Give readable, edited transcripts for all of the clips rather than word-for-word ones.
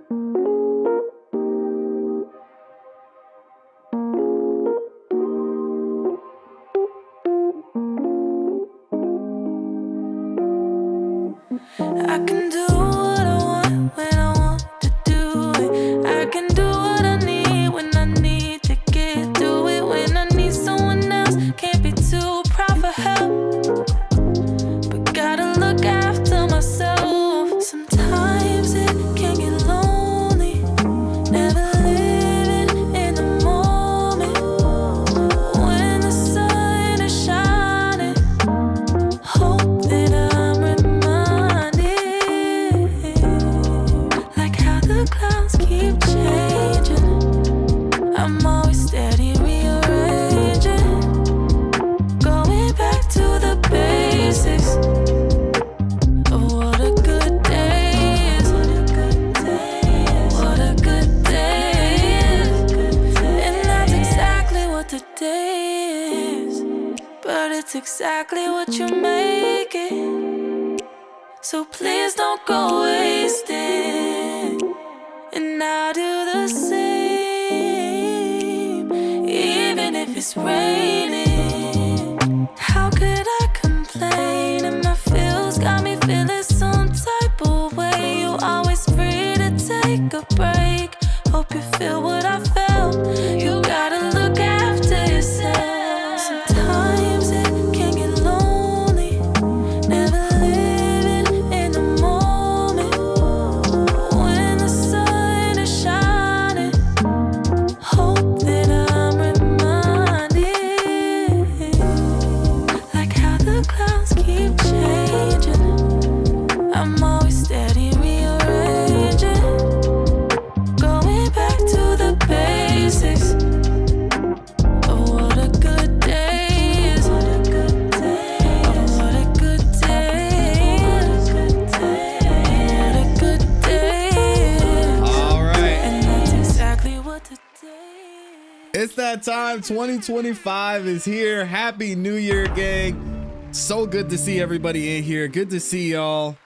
I can do what I want when I want to do it. I can do what I need when I need to get through it. When I need someone else, can't be too proud for help, but gotta look after myself. Sometimes it can get lonely, never living in the moment. When the sun is shining, hope that I'm reminded, like how the clouds keep changing. I'm always steady rearranging, going back to the basics of what a good day is. What a good day is. And that's exactly what the day is. But it's exactly what you make it. So please don't go wasting. And I'll do the same, even if it's raining. How could I complain? And my feels got me feeling some type of way. You always free to take a break. Hope you feel what I felt. You gotta look after yourself. Sometimes it can get lonely, never living in the moment. When the sun is shining, hope that I'm reminded, like how the clouds keep changing. I'm always steady rearranging, going back to the basics of what a good day is. What a good day is. What a good day is. What a good day is. All right. And that's exactly what the day is. It's that time. 2025 is here. Happy New Year, gang. So good to see everybody in here. Good to see y'all.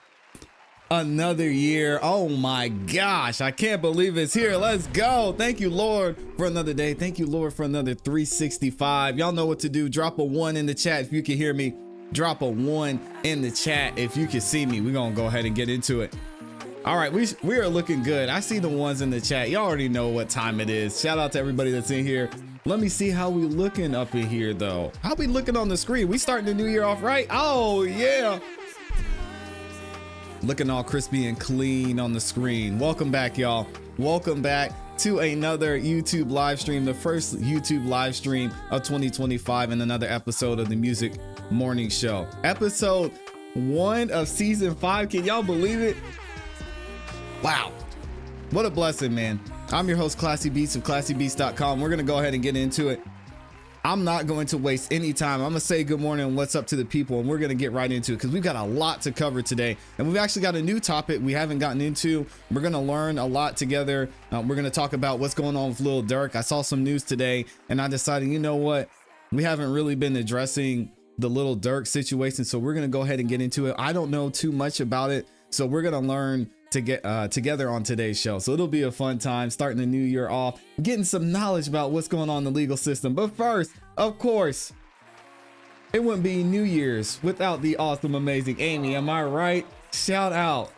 Another year. Oh my gosh. I can't believe it's here. Let's go. Thank you, Lord, for another day. Thank you, Lord, for another 365. Y'all know what to do. Drop a 1 in the chat if you can hear me. Drop a 1 in the chat if you can see me. We're going to go ahead and get into it. All right, we are looking good. I see the ones in the chat. Y'all already know what time it is. Shout out to everybody that's in here. Let me see how we looking up in here, though. How we looking on the screen? We starting the new year off right? Oh, yeah. Looking all crispy and clean on the screen. Welcome back, y'all. Welcome back to another YouTube live stream, the first YouTube live stream of 2025, and another episode of the Music Morning Show. Episode 1 of season 5. Can y'all believe it? Wow. What a blessing, man. I'm your host, ClassE Beats of ClassEbeats.com. We're going to go ahead and get into it. I'm not going to waste any time. I'm going to say good morning and what's up to the people, and we're going to get right into it because we've got a lot to cover today. And we've actually got a new topic we haven't gotten into. We're going to learn a lot together. We're going to talk about what's going on with Lil Durk. I saw some news today, and I decided, you know what? We haven't really been addressing the Lil Durk situation, so we're going to go ahead and get into it. I don't know too much about it, so we're going to learn to get together on today's show. So it'll be a fun time starting the new year off, getting some knowledge about what's going on in the legal system. But first, of course, it wouldn't be New Year's without the awesome, amazing Amy. Am I right? Shout out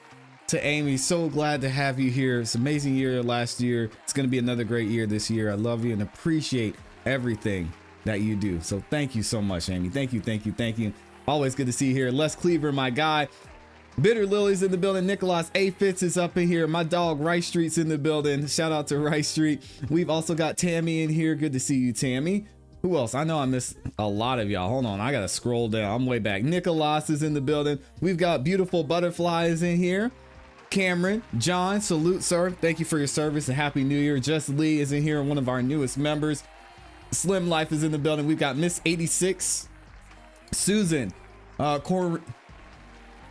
to Amy. So glad to have you here. It's an amazing year last year. It's going to be another great year this year. I love you and appreciate everything that you do. So thank you so much, Amy. Thank you, thank you, thank you. Always good to see you here. Les Cleaver, my guy. Bitter Lily's in the building. Nicholas A. Fitz is up in here. My dog Rice Street's in the building. Shout out to Rice Street. We've also got Tammy in here. Good to see you, Tammy. Who else? I know I missed a lot of y'all. Hold on, I gotta scroll down. I'm way back. Nicholas is in the building. We've got Beautiful Butterflies in here. Cameron, John, salute, sir. Thank you for your service and Happy New Year. Just Lee is in here, one of our newest members. Slim Life is in the building. We've got Miss 86, Susan,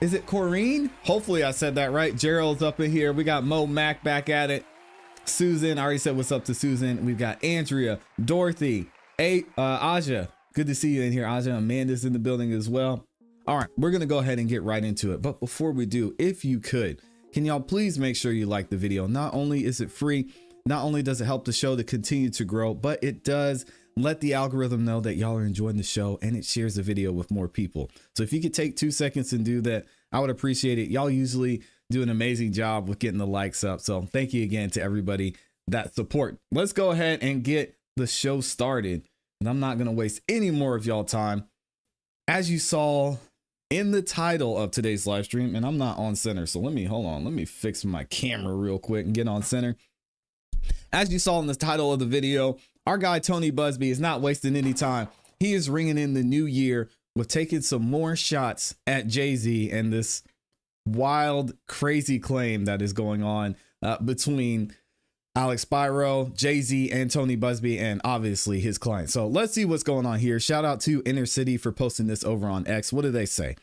is it Corrine? Hopefully I said that right. Gerald's up in here. We got Mo Mac back at it. Susan, I already said what's up to Susan. We've got Andrea, Dorothy, Aja. Good to see you in here, Aja. Amanda's in the building as well. All right, we're gonna go ahead and get right into it. But before we do, if you could, can y'all please make sure you like the video? Not only is it free, not only does it help the show to continue to grow, but it does let the algorithm know that y'all are enjoying the show, and it shares the video with more people. So if you could take 2 seconds and do that, I would appreciate it. Y'all usually do an amazing job with getting the likes up. So thank you again to everybody that support. Let's go ahead and get the show started. And I'm not going to waste any more of y'all time. As you saw in the title of today's live stream, and I'm not on center, so let me fix my camera real quick and get on center. As you saw in the title of the video, our guy Tony Buzbee is not wasting any time. He is ringing in the new year with taking some more shots at Jay-Z and this wild, crazy claim that is going on between Alex Spiro, Jay-Z, and Tony Buzbee, and obviously his client. So let's see what's going on here. Shout out to Inner City for posting this over on X. What do they say?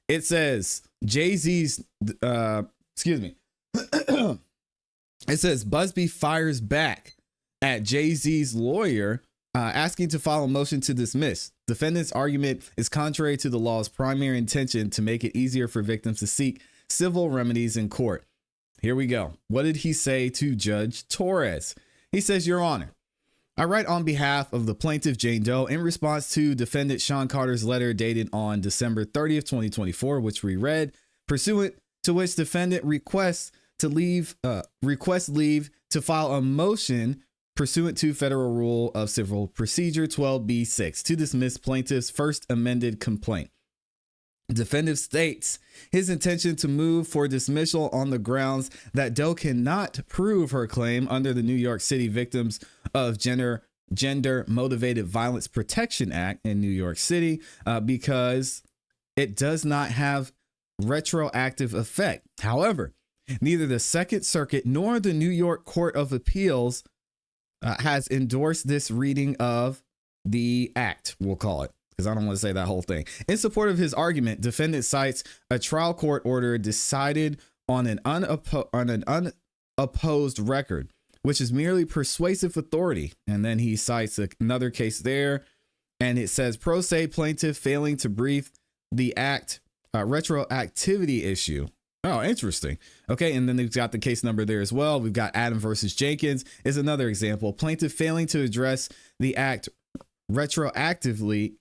It says Jay-Z's, excuse me. It says Buzbee fires back at Jay-Z's lawyer, asking to file a motion to dismiss. Defendant's argument is contrary to the law's primary intention to make it easier for victims to seek civil remedies in court. Here we go. What did he say to Judge Torres? He says, Your Honor, I write on behalf of the plaintiff Jane Doe in response to defendant Sean Carter's letter dated on December 30th, 2024, which we read, pursuant to which defendant requests leave to file a motion pursuant to Federal Rule of Civil Procedure 12B6 to dismiss plaintiff's first amended complaint. Defendant states his intention to move for dismissal on the grounds that Doe cannot prove her claim under the New York City Victims of Gender Motivated Violence Protection Act in New York City because it does not have retroactive effect. However, neither the Second Circuit nor the New York Court of Appeals has endorsed this reading of the act, we'll call it, because I don't want to say that whole thing. In support of his argument, defendant cites a trial court order decided on an unopposed record, which is merely persuasive authority. And then he cites another case there, and it says pro se plaintiff failing to brief the act retroactivity issue. Oh, interesting. Okay, and then we've got the case number there as well. We've got Adam versus Jenkins is another example. Plaintiff failing to address the act retroactivity.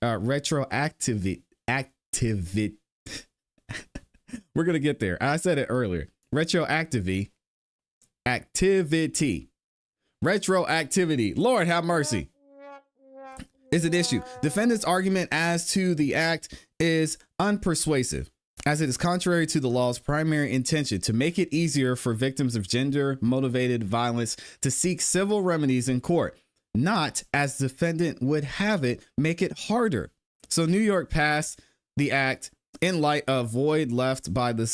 We're gonna get there. I said it earlier. Retroactivity. Lord have mercy. Is an issue. Defendant's argument as to the act is unpersuasive, as it is contrary to the law's primary intention to make it easier for victims of gender-motivated violence to seek civil remedies in court, not, as defendant would have it, make it harder. So New York passed the act in light of a void left by the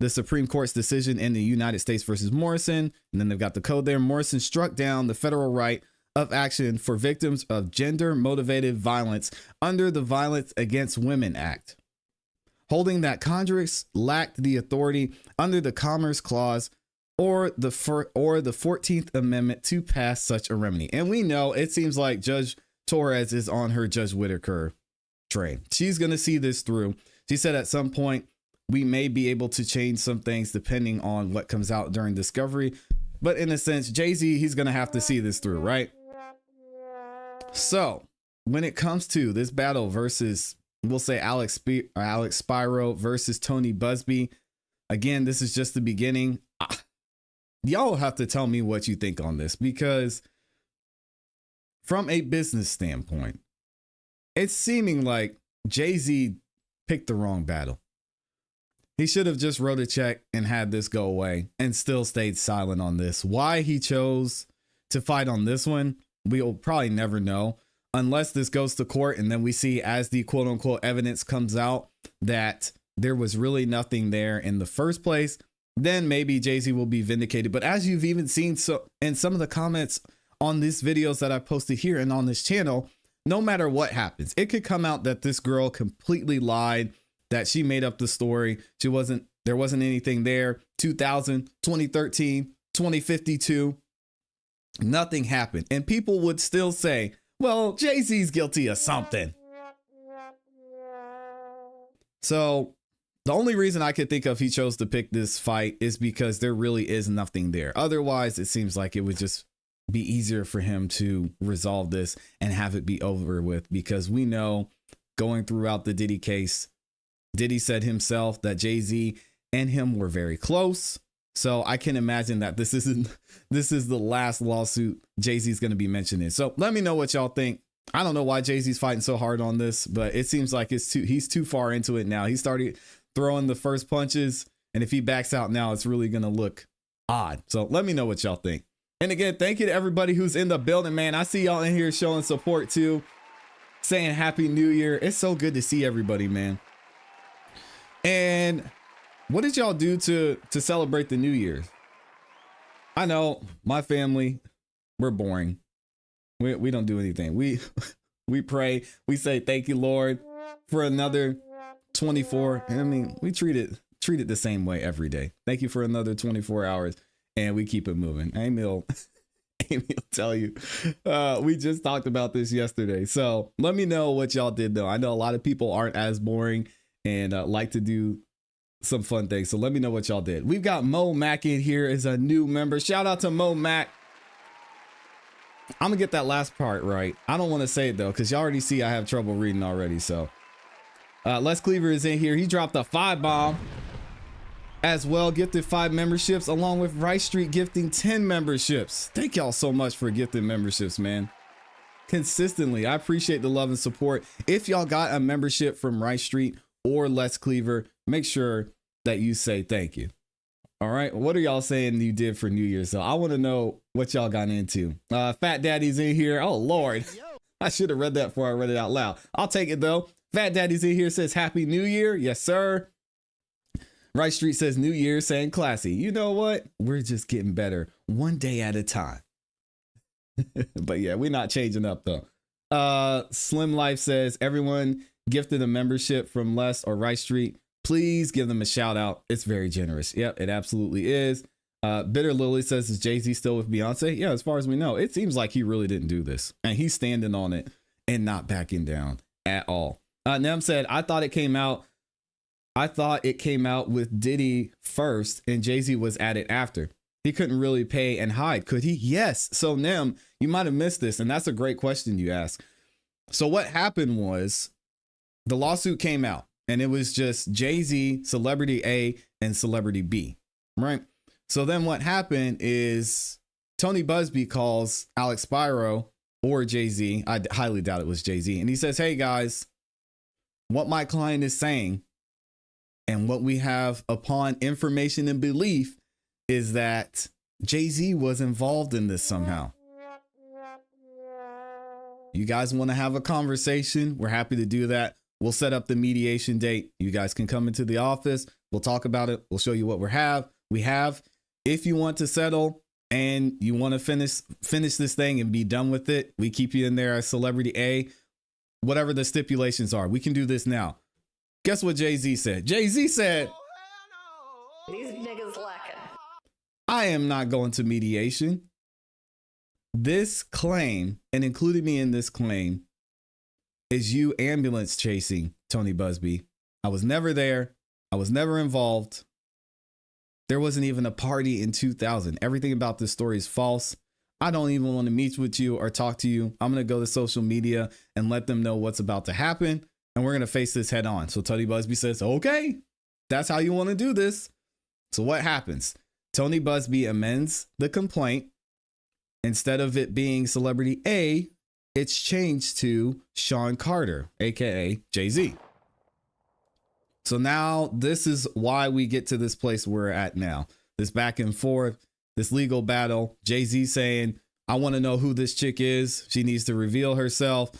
Supreme Court's decision in the United States versus Morrison. And then they've got the code there. Morrison struck down the federal right of action for victims of gender-motivated violence under the Violence Against Women Act, holding that Congress lacked the authority under the Commerce Clause or the 14th Amendment to pass such a remedy. And we know it seems like Judge Torres is on her Judge Whitaker train. She's going to see this through. She said at some point we may be able to change some things depending on what comes out during discovery. But in a sense, Jay-Z, he's going to have to see this through, right? So when it comes to this battle versus, we'll say Alex Spiro versus Tony Buzbee, again, this is just the beginning. Y'all have to tell me what you think on this, because from a business standpoint, it's seeming like Jay-Z picked the wrong battle. He should have just wrote a check and had this go away and still stayed silent on this. Why he chose to fight on this one, we'll probably never know unless this goes to court and then we see, as the quote unquote evidence comes out, that there was really nothing there in the first place. Then maybe Jay-Z will be vindicated. But as you've even seen in some of the comments on these videos that I posted here and on this channel, no matter what happens, it could come out that this girl completely lied, that she made up the story. There wasn't anything there. 2000, 2013, 2052, nothing happened. And people would still say, well, Jay-Z's guilty of something. So The only reason I could think of he chose to pick this fight is because there really is nothing there. Otherwise, it seems like it would just be easier for him to resolve this and have it be over with, because we know going throughout the Diddy case, Diddy said himself that Jay-Z and him were very close. So I can imagine that this is the last lawsuit Jay-Z's going to be mentioning. So let me know what y'all think. I don't know why Jay-Z's fighting so hard on this, but it seems like he's too far into it now. He started throwing the first punches, and if he backs out now, it's really going to look odd. So let me know what y'all think. And again, thank you to everybody who's in the building, man. I see y'all in here showing support too, saying Happy New Year. It's so good to see everybody, man. And what did y'all do to celebrate the New Year's? I know my family, we're boring. We don't do anything. We pray. We say thank you, Lord, for another 24. I mean, we treat it the same way every day. Thank you for another 24 hours, and we keep it moving. Amy will tell you. We just talked about this yesterday. So let me know what y'all did, though. I know a lot of people aren't as boring and like to do some fun things. So let me know what y'all did. We've got Mo Mack in here as a new member. Shout out to Mo Mack. I'm gonna get that last part right. I don't want to say it though, because y'all already see I have trouble reading already. So Les Cleaver is in here. He dropped a 5 bomb as well, gifted 5 memberships, along with Rice Street gifting 10 memberships. Thank y'all so much for gifting memberships, man. Consistently, I appreciate the love and support. If y'all got a membership from Rice Street or Les Cleaver, make sure that you say thank you. All right, what are y'all saying you did for New Year's? So I want to know what y'all got into. Fat Daddy's in here. Oh Lord, I should have read that before I read it out loud. I'll take it though. Fat Daddy's in here, says Happy New Year. Yes, sir. Rice Street says New Year, saying ClassE. You know what? We're just getting better one day at a time. But yeah, we're not changing up though. Slim Life says everyone gifted a membership from Les or Rice Street. Please give them a shout out. It's very generous. Yep, it absolutely is. Bitter Lily says, is Jay-Z still with Beyonce? Yeah, as far as we know, it seems like he really didn't do this. And he's standing on it and not backing down at all. Nem said, I thought it came out with Diddy first and Jay-Z was at it after. He couldn't really pay and hide, could he? Yes. So Nem, you might have missed this, and that's a great question you asked. So what happened was the lawsuit came out and it was just Jay-Z, Celebrity A, and Celebrity B, right? So then what happened is Tony Buzbee calls Alex Spiro or Jay-Z. I highly doubt it was Jay-Z. And he says, hey guys, what my client is saying and what we have upon information and belief is that Jay-Z was involved in this somehow. You guys want to have a conversation? We're happy to do that. We'll set up the mediation date. You guys can come into the office. We'll talk about it. We'll show you what we have. If you want to settle and you want to finish this thing and be done with it, we keep you in there as Celebrity A. Whatever the stipulations are, we can do this now. Guess what Jay-Z said? Jay-Z said, these niggas lacking. I am not going to mediation. This claim, and including me in this claim, is you ambulance chasing Tony Buzbee. I was never there. I was never involved. There wasn't even a party in 2000. Everything about this story is false. I don't even want to meet with you or talk to you. I'm going to go to social media and let them know what's about to happen. And we're going to face this head on. So Tony Buzbee says, okay, that's how you want to do this. So what happens? Tony Buzbee amends the complaint. Instead of it being Celebrity A, it's changed to Sean Carter, aka Jay-Z. So now this is why we get to this place we're at now. This back and forth, this legal battle. Jay-Z saying, I want to know who this chick is. She needs to reveal herself.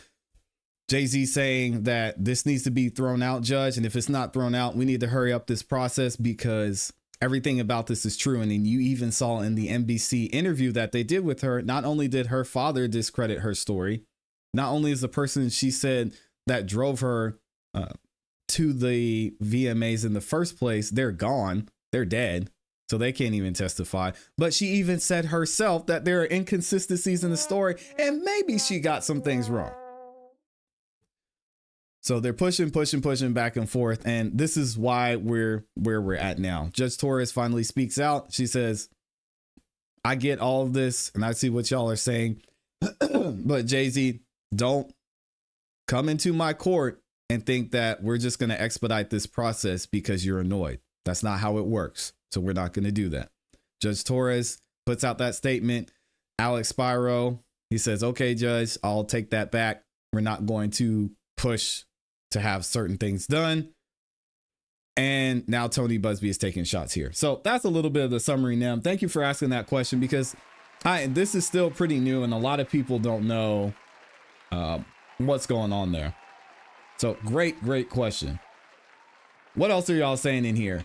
Jay-Z saying that this needs to be thrown out, Judge. And if it's not thrown out, we need to hurry up this process because everything about this is true. And then you even saw in the NBC interview that they did with her, not only did her father discredit her story, not only is the person she said that drove her to the VMAs in the first place, they're gone, they're dead, so they can't even testify. But she even said herself that there are inconsistencies in the story and maybe she got some things wrong. So they're pushing back and forth. And this is why we're where we're at now. Judge Torres finally speaks out. She says, I get all of this and I see what y'all are saying. But Jay-Z, don't come into my court and think that we're just going to expedite this process because you're annoyed. That's not how it works. So we're not going to do that. Judge Torres puts out that statement. Alex Spiro, he says, okay, Judge, I'll take that back. We're not going to push to have certain things done. And now Tony Buzbee is taking shots here. So that's a little bit of the summary, Nam. Thank you for asking that question, because this is still pretty new and a lot of people don't know what's going on there. So great question. What else are y'all saying in here?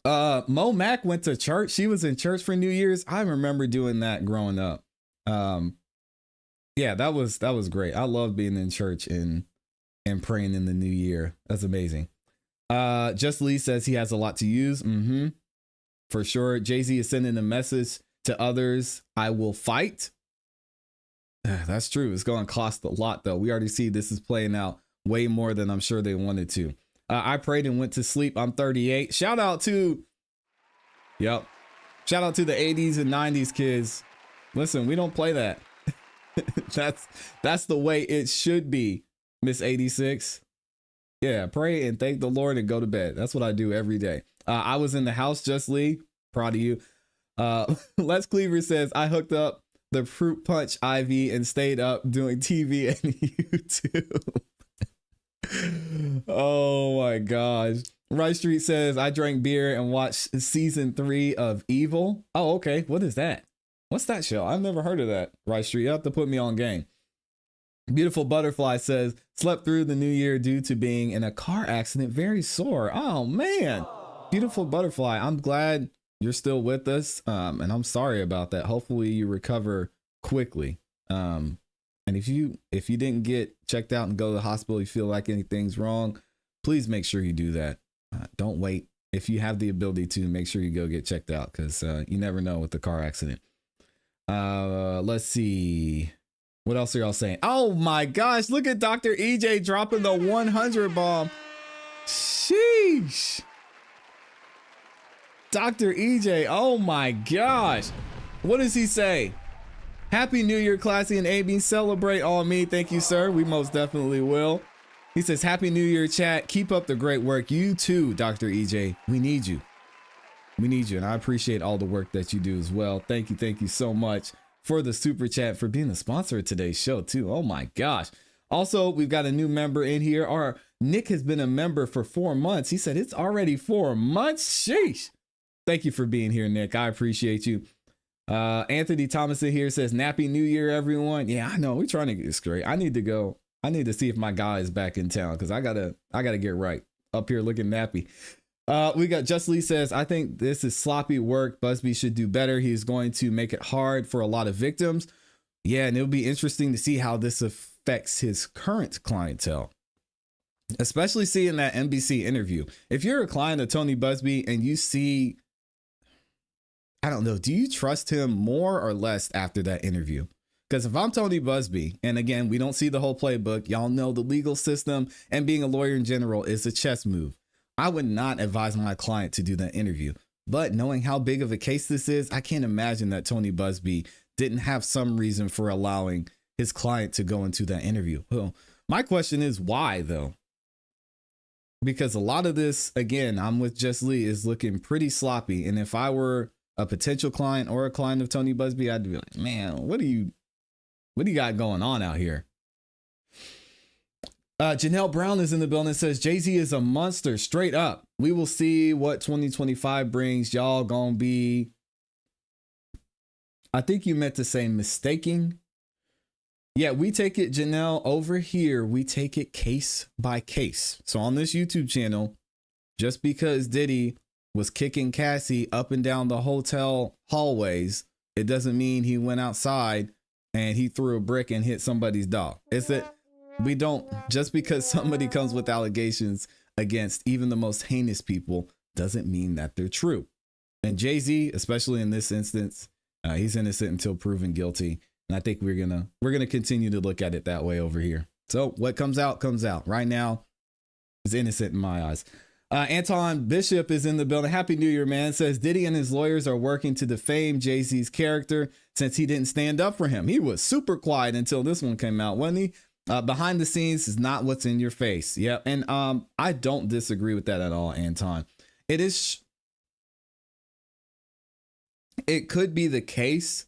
Mo Mack went to church. She was in church for New Year's. I remember doing that growing up. Yeah, that was great. I love being in church and praying in the new year. That's amazing. Just Lee says he has a lot to use. For sure. Jay-Z is sending a message to others. I will fight. That's true. It's going to cost a lot, though. We already see this is playing out way more than I'm sure they wanted to. I prayed and went to sleep. I'm 38. Shout out to the 80s and 90s kids. Listen, we don't play that. That's the way it should be, Miss 86. Yeah, pray and thank the Lord and go to bed. That's what I do every day. I was in the house, Just Lee. Proud of you. Les Cleaver says, I hooked up the fruit punch IV and stayed up doing TV and YouTube. Oh my gosh. Rice Street says, I drank beer and watched season 3 of Evil. Oh, okay. What is that? What's that show? I've never heard of that. Rice Street, you have to put me on game. Beautiful Butterfly says, slept through the new year due to being in a car accident, very sore. Oh man. Beautiful Butterfly, I'm glad you're still with us. And I'm sorry about that. Hopefully you recover quickly. And if you didn't get checked out and go to the hospital, you feel like anything's wrong, please make sure you do that. Don't wait. If you have the ability to, make sure you go get checked out, because you never know with the car accident. Let's see. What else are y'all saying? Oh my gosh, look at Dr. EJ dropping the 100 bomb. Sheesh. Dr. EJ, oh my gosh. What does he say? Happy New Year, ClassE and AB. Celebrate on me. Thank you, sir. We most definitely will. He says, Happy New Year, chat. Keep up the great work. You too, Dr. EJ. We need you. We need you. And I appreciate all the work that you do as well. Thank you. Thank you so much for the super chat, for being the sponsor of today's show too. Oh my gosh. Also, we've got a new member in here. Our Nick has been a member for 4 months. He said it's already 4 months. Sheesh. Thank you for being here, Nick. I appreciate you. Anthony Thomason here says, Nappy New Year, everyone. Yeah, I know. We're trying to get this straight. I need to go. I need to see if my guy is back in town, because I gotta get right up here looking nappy. We got Just Lee says, I think this is sloppy work. Buzbee should do better. He's going to make it hard for a lot of victims. Yeah, and it'll be interesting to see how this affects his current clientele, especially seeing that NBC interview. If you're a client of Tony Buzbee and you see, I don't know, do you trust him more or less after that interview? Because if I'm Tony Buzbee, and again, we don't see the whole playbook, y'all know the legal system and being a lawyer in general is a chess move. I would not advise my client to do that interview. But knowing how big of a case this is, I can't imagine that Tony Buzbee didn't have some reason for allowing his client to go into that interview. Well, my question is why though? Because a lot of this, again, I'm with Just Lee, is looking pretty sloppy. And if I were a potential client or a client of Tony Buzbee, I'd be like, man, what do you got going on out here? Janelle Brown is in the building and says, Jay-Z is a monster, straight up. We will see what 2025 brings. Y'all gonna be, I think you meant to say mistaking. Yeah, we take it, Janelle, over here, we take it case by case. So on this YouTube channel, just because Diddy was kicking Cassie up and down the hotel hallways, it doesn't mean he went outside and he threw a brick and hit somebody's dog. It's that we don't, just because somebody comes with allegations against even the most heinous people doesn't mean that they're true. And Jay-Z, especially in this instance, he's innocent until proven guilty. And I think we're gonna continue to look at it that way over here. So what comes out comes out. Right now is innocent in my eyes. Anton Bishop is in the building. Happy New Year, man. Says Diddy and his lawyers are working to defame Jay-Z's character since he didn't stand up for him. He was super quiet until this one came out, wasn't he? Behind the scenes is not what's in your face. Yep. And I don't disagree with that at all, Anton. It could be the case,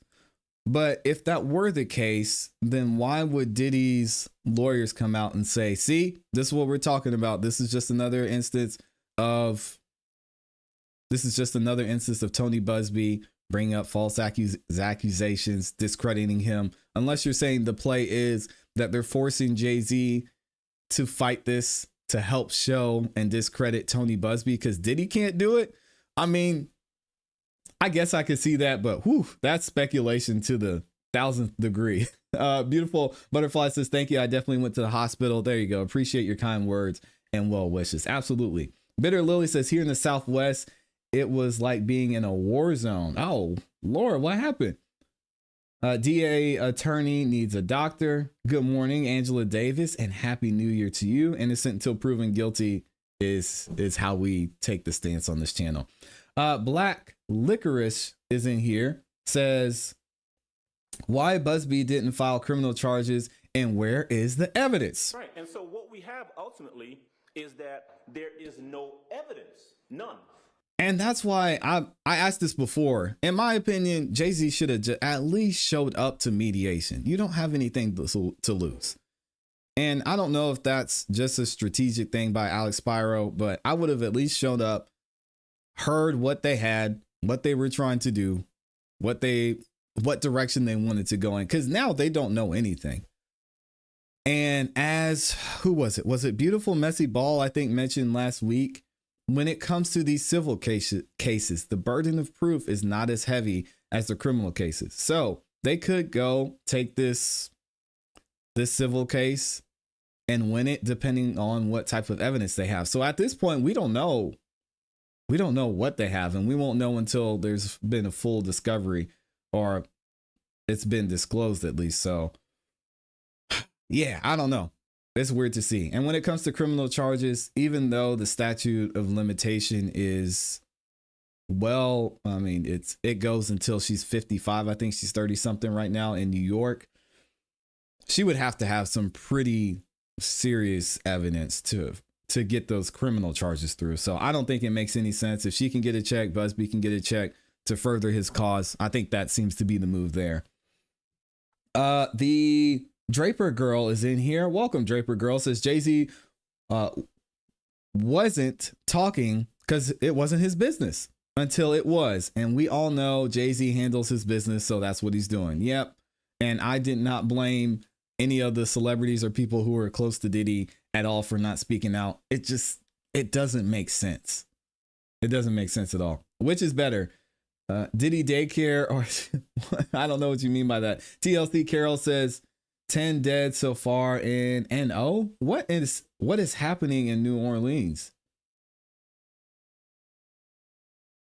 but if that were the case, then why would Diddy's lawyers come out and say, see, this is what we're talking about. This is just another instance of Tony Buzbee bringing up false accusations, discrediting him. Unless you're saying the play is that they're forcing Jay-Z to fight this to help show and discredit Tony Buzbee because Diddy can't do it. I mean, I guess I could see that, but whew, that's speculation to the 1000th degree. Beautiful Butterfly says, thank you. I definitely went to the hospital. There you go. Appreciate your kind words and well wishes. Absolutely. Bitter Lily says, here in the Southwest, it was like being in a war zone. Oh, Lord, what happened? DA attorney needs a doctor. Good morning, Angela Davis, and happy new year to you. Innocent until proven guilty is how we take the stance on this channel. Black Licorice is in here, says, why Buzbee didn't file criminal charges and where is the evidence? Right, and so what we have ultimately is that there is no evidence, none. And that's why I asked this before. In my opinion, Jay-Z should have at least showed up to mediation. You don't have anything to lose. And I don't know if that's just a strategic thing by Alex Spiro, but I would have at least showed up, heard what they had, what they were trying to do, what direction they wanted to go in. Because now they don't know anything. And as, who was it? Was it Beautiful Messy Ball, I think, mentioned last week? When it comes to these civil cases, the burden of proof is not as heavy as the criminal cases. So they could go take this civil case and win it depending on what type of evidence they have. So at this point, we don't know. We don't know what they have, and we won't know until there's been a full discovery or it's been disclosed at least. So yeah, I don't know. It's weird to see. And when it comes to criminal charges, even though the statute of limitation is, well, I mean, it goes until she's 55. I think she's 30 something right now in New York. She would have to have some pretty serious evidence to get those criminal charges through. So I don't think it makes any sense. If she can get a check, Buzbee can get a check to further his cause. I think that seems to be the move there. The Draper Girl is in here. Welcome, Draper Girl. Says Jay-Z wasn't talking because it wasn't his business until it was. And we all know Jay-Z handles his business, so that's what he's doing. Yep. And I did not blame any of the celebrities or people who are close to Diddy at all for not speaking out. It doesn't make sense. It doesn't make sense at all. Which is better? Diddy daycare or I don't know what you mean by that. TLC Carol says 10 dead so far in NO. What is happening in New Orleans?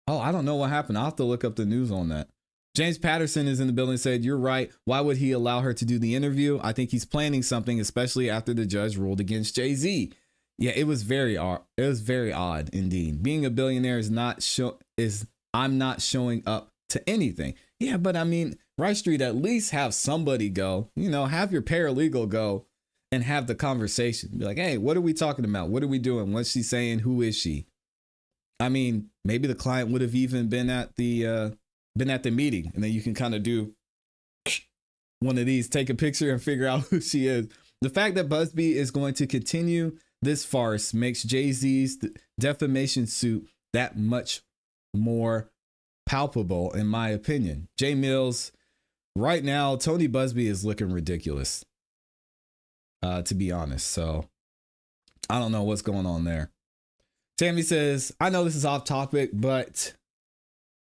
Oh, I don't know what happened. I'll have to look up the news on that. James Patterson is in the building, said, you're right. Why would he allow her to do the interview? I think he's planning something, especially after the judge ruled against Jay-Z. Yeah, it was very odd. It was very odd indeed. Being a billionaire I'm not showing up to anything. Yeah, but I mean, Rice Street, at least have somebody go, have your paralegal go and have the conversation. Be like, hey, what are we talking about? What are we doing? What's she saying? Who is she? I mean, maybe the client would have even been at the meeting, and then you can kind of do one of these, take a picture and figure out who she is. The fact that Buzbee is going to continue this farce makes Jay-Z's defamation suit that much more palpable, in my opinion. Jay Mills, right now, Tony Buzbee is looking ridiculous, to be honest. So I don't know what's going on there. Tammy says, I know this is off topic, but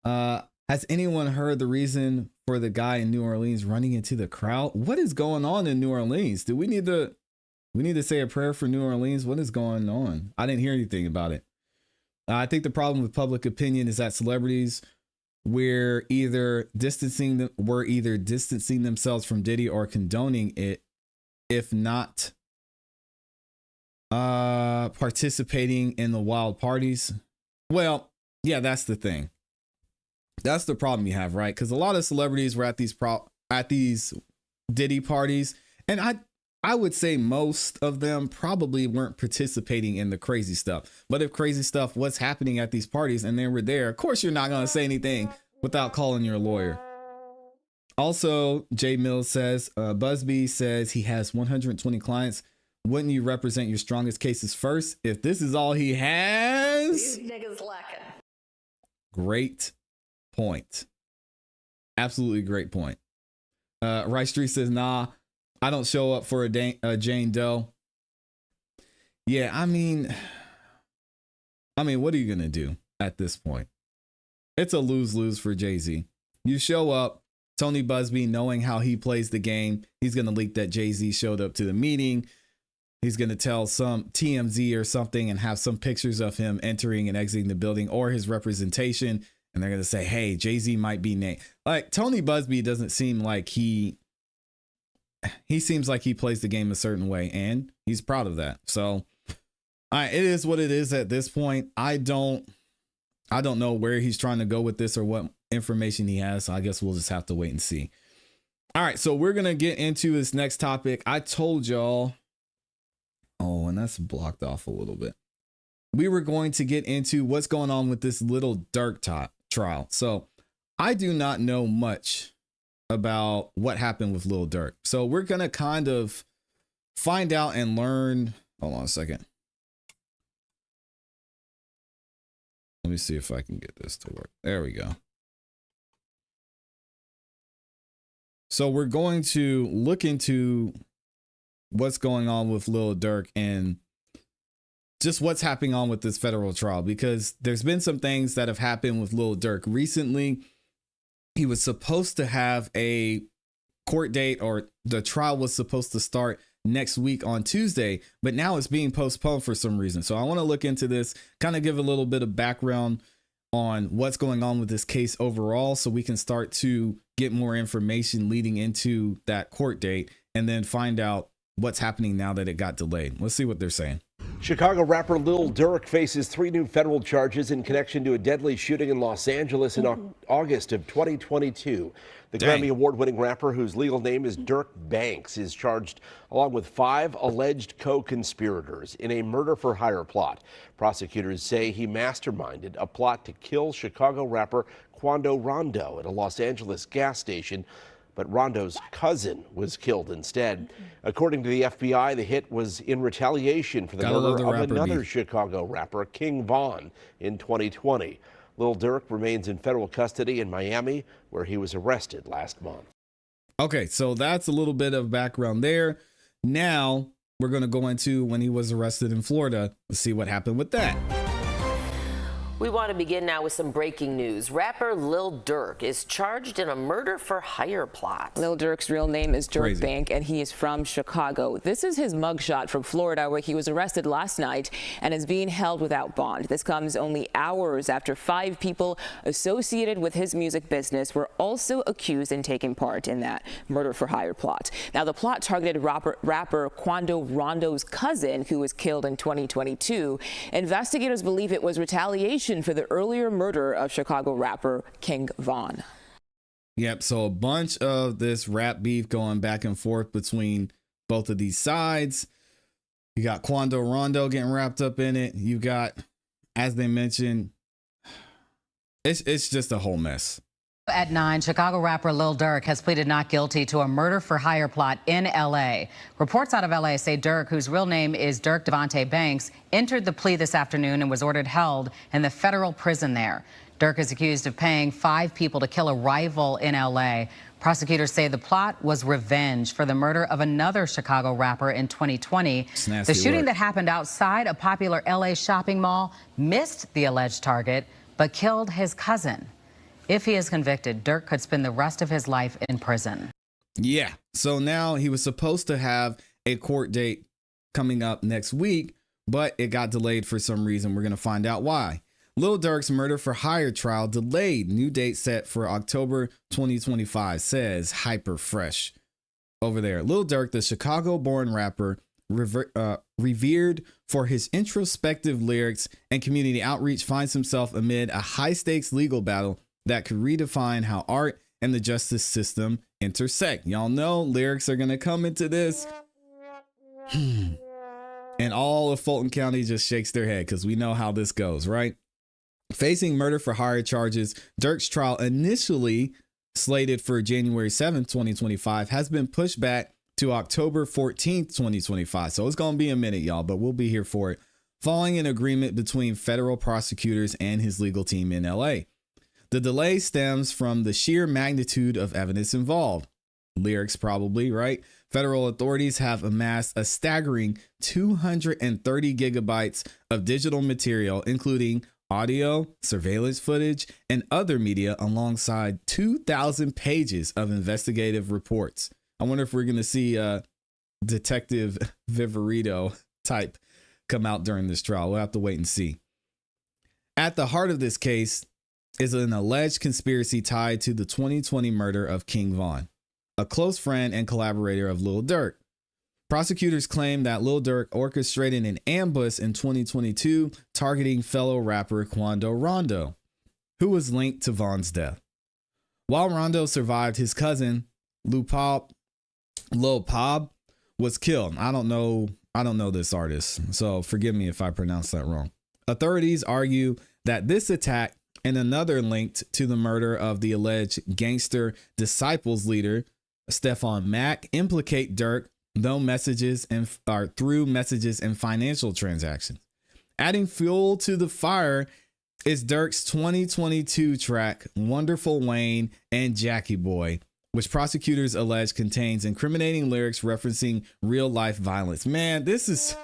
has anyone heard the reason for the guy in New Orleans running into the crowd? What is going on in New Orleans? Do we need to say a prayer for New Orleans? What is going on? I didn't hear anything about it. I think the problem with public opinion is that celebrities were either distancing themselves from Diddy or condoning it, if not Participating in the wild parties. Well, yeah, that's the thing. That's the problem you have, right? Because a lot of celebrities were at these Diddy parties, and I would say most of them probably weren't participating in the crazy stuff. But if crazy stuff was happening at these parties and they were there, of course you're not going to say anything without calling your lawyer. Also, Jay Mills says, Buzbee says he has 120 clients. Wouldn't you represent your strongest cases first? If this is all he has? These niggas lacking. Great point. Absolutely great point. Rice Street says, nah, I don't show up for a Jane Doe. Yeah, I mean, what are you going to do at this point? It's a lose-lose for Jay-Z. You show up, Tony Buzbee, knowing how he plays the game, he's going to leak that Jay-Z showed up to the meeting. He's going to tell some TMZ or something and have some pictures of him entering and exiting the building or his representation. And they're going to say, hey, Jay-Z might be named. Like, Tony Buzbee doesn't seem like he seems like he plays the game a certain way, and he's proud of that. So it is what it is at this point. I don't know where he's trying to go with this or what information he has. So I guess we'll just have to wait and see. All right, so we're going to get into this next topic. I told y'all. Oh, and that's blocked off a little bit. We were going to get into what's going on with this Lil Durk trial. So I do not know much about what happened with Lil Durk. So we're going to kind of find out and learn. Hold on a second. Let me see if I can get this to work. There we go. So we're going to look into what's going on with Lil Durk and just what's happening on with this federal trial, because there's been some things that have happened with Lil Durk recently. He was supposed to have a court date, or the trial was supposed to start next week on Tuesday, but now it's being postponed for some reason. So I want to look into this, kind of give a little bit of background on what's going on with this case overall, so we can start to get more information leading into that court date and then find out what's happening now that it got delayed. Let's see what they're saying. Chicago rapper Lil Durk faces 3 new federal charges in connection to a deadly shooting in Los Angeles in August of 2022. The Grammy Award-winning rapper, whose legal name is Durk Banks, is charged along with 5 alleged co-conspirators in a murder-for-hire plot. Prosecutors say he masterminded a plot to kill Chicago rapper Quando Rondo at a Los Angeles gas station, but Rondo's cousin was killed instead. According to the FBI, the hit was in retaliation for the murder of another Chicago rapper, King Von, in 2020. Lil Durk remains in federal custody in Miami, where he was arrested last month. Okay, so that's a little bit of background there. Now we're going to go into when he was arrested in Florida. Let's see what happened with that. We want to begin now with some breaking news. Rapper Lil Durk is charged in a murder-for-hire plot. Lil Durk's real name is Durk Bank, and he is from Chicago. This is his mugshot from Florida, where he was arrested last night and is being held without bond. This comes only hours after 5 people associated with his music business were also accused in taking part in that murder-for-hire plot. Now, the plot targeted rapper Quando Rondo's cousin, who was killed in 2022. Investigators believe it was retaliation for the earlier murder of Chicago rapper King Von. Yep, so a bunch of this rap beef going back and forth between both of these sides. You got Quando Rondo getting wrapped up in it. You got, as they mentioned, it's just a whole mess. At 9, Chicago rapper Lil Durk has pleaded not guilty to a murder-for-hire plot in L.A. Reports out of L.A. say Durk, whose real name is Durk Devontae Banks, entered the plea this afternoon and was ordered held in the federal prison there. Durk is accused of paying 5 people to kill a rival in L.A. Prosecutors say the plot was revenge for the murder of another Chicago rapper in 2020. The shooting that happened outside a popular L.A. shopping mall missed the alleged target, but killed his cousin. If he is convicted, Durk could spend the rest of his life in prison. Yeah, so now he was supposed to have a court date coming up next week, but it got delayed for some reason. We're going to find out why. Lil Durk's murder-for-hire trial delayed. New date set for October 2025, says Hyper Fresh over there. Lil Durk, the Chicago-born rapper, revered for his introspective lyrics and community outreach, finds himself amid a high-stakes legal battle that could redefine how art and the justice system intersect. Y'all know lyrics are going to come into this. And all of Fulton County just shakes their head because we know how this goes, right? Facing murder for hire charges, Durk's trial, initially slated for January 7th, 2025, has been pushed back to October 14th, 2025. So it's going to be a minute, y'all, but we'll be here for it. Following an agreement between federal prosecutors and his legal team in LA. The delay stems from the sheer magnitude of evidence involved. Lyrics, probably, right? Federal authorities have amassed a staggering 230 gigabytes of digital material, including audio, surveillance footage, and other media, alongside 2,000 pages of investigative reports. I wonder if we're going to see Detective Viverito type come out during this trial. We'll have to wait and see. At the heart of this case is an alleged conspiracy tied to the 2020 murder of King Von, a close friend and collaborator of Lil Durk. Prosecutors claim that Lil Durk orchestrated an ambush in 2022 targeting fellow rapper Quando Rondo, who was linked to Von's death. While Rondo survived, his cousin Lil Pop was killed. I don't know this artist, so forgive me if I pronounce that wrong. Authorities argue that this attack and another linked to the murder of the alleged gangster Disciples leader Stephon Mack implicate Durk through messages and financial transactions. Adding fuel to the fire is Durk's 2022 track Wonderful Wayne and Jackie Boy, which prosecutors allege contains incriminating lyrics referencing real life violence. Man, this is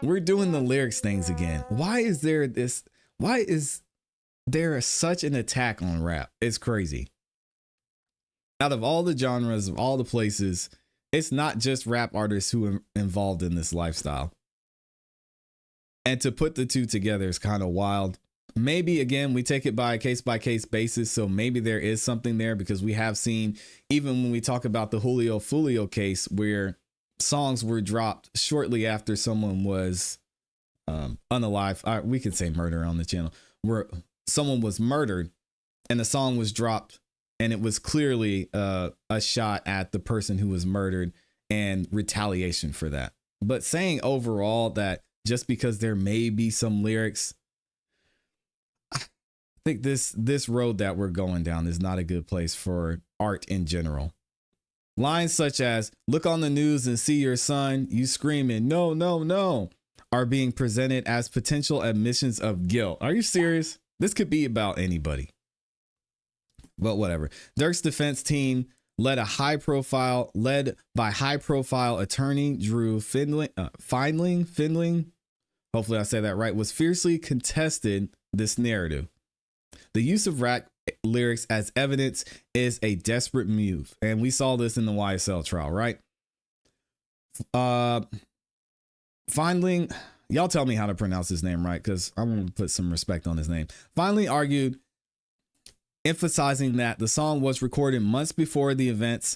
we're doing the lyrics things again. Why is there such an attack on rap? It's crazy. Out of all the genres, of all the places, it's not just rap artists who are involved in this lifestyle. And to put the two together is kind of wild. Maybe, again, we take it by case basis. So maybe there is something there, because we have seen, even when we talk about the Julio Fulio case, where songs were dropped shortly after someone was unalive. We could say murder on the channel, where someone was murdered and the song was dropped. And it was clearly a shot at the person who was murdered and retaliation for that. But saying overall that just because there may be some lyrics, I think this road that we're going down is not a good place for art in general. Lines such as, "Look on the news and see your son, you screaming, no, no, no," are being presented as potential admissions of guilt. Are you serious? This could be about anybody. But whatever. Durk's defense team, led by high-profile attorney Drew Findling, hopefully I say that right, was fiercely contested this narrative. The use of rap lyrics as evidence is a desperate move, and we saw this in the YSL trial, right? Findling, y'all tell me how to pronounce his name right, because I'm going to put some respect on his name. Finally argued, emphasizing that the song was recorded months before the events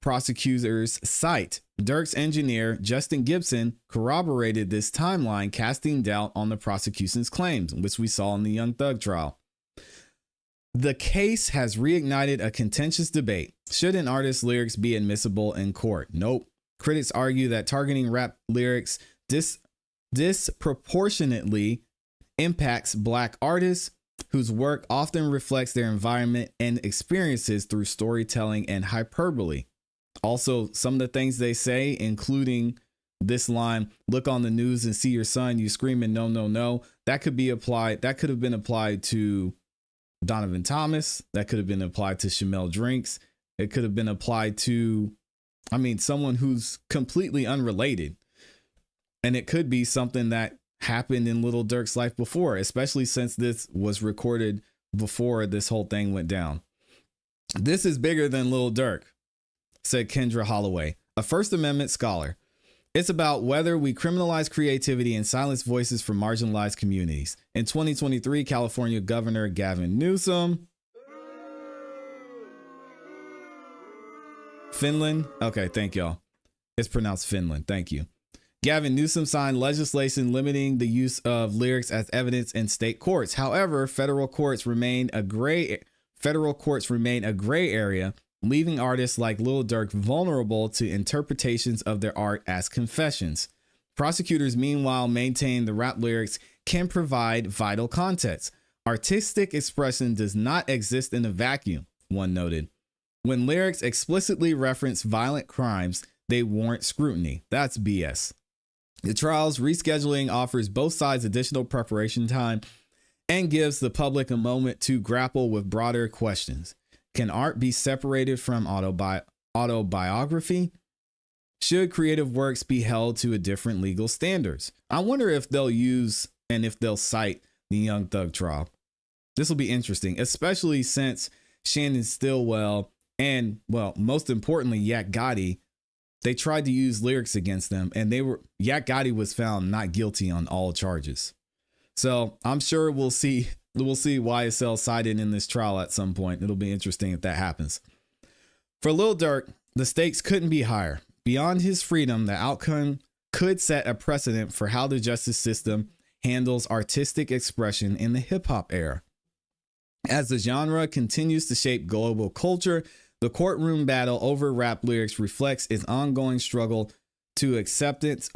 prosecutors cite. Durk's engineer, Justin Gibson, corroborated this timeline, casting doubt on the prosecution's claims, which we saw in the Young Thug trial. The case has reignited a contentious debate. Should an artist's lyrics be admissible in court? Nope. Critics argue that targeting rap lyrics disproportionately impacts Black artists, whose work often reflects their environment and experiences through storytelling and hyperbole. Also, some of the things they say, including this line, "Look on the news and see your son, you screaming, no, no, no," that could have been applied to Donovan Thomas. That could have been applied to Shamel Drinks. It could have been applied to, someone who's completely unrelated. And it could be something that happened in Lil Durk's life before, especially since this was recorded before this whole thing went down. "This is bigger than Lil Durk," said Kendra Holloway, a First Amendment scholar. "It's about whether we criminalize creativity and silence voices from marginalized communities." In 2023, California Governor Gavin Newsom, Finland, okay, thank y'all, It's pronounced Finland. Thank you. Gavin Newsom signed legislation limiting the use of lyrics as evidence in state courts. However, federal courts remain a gray area, leaving artists like Lil Durk vulnerable to interpretations of their art as confessions. Prosecutors, meanwhile, maintain the rap lyrics can provide vital context. Artistic expression does not exist in a vacuum, one noted. When lyrics explicitly reference violent crimes, they warrant scrutiny. That's BS. The trial's rescheduling offers both sides additional preparation time and gives the public a moment to grapple with broader questions. Can art be separated from autobiography? Should creative works be held to a different legal standards? I wonder if they'll use and if they'll cite the Young Thug trial. This will be interesting, especially since Shannon Stillwell and, well, most importantly, Yak Gotti, they tried to use lyrics against them, and Yak Gotti was found not guilty on all charges. So I'm sure we'll see YSL cited in this trial at some point. It'll be interesting if that happens. For Lil Durk, the stakes couldn't be higher. Beyond his freedom, the outcome could set a precedent for how the justice system handles artistic expression in the hip hop era. As the genre continues to shape global culture, the courtroom battle over rap lyrics reflects its ongoing struggle for acceptance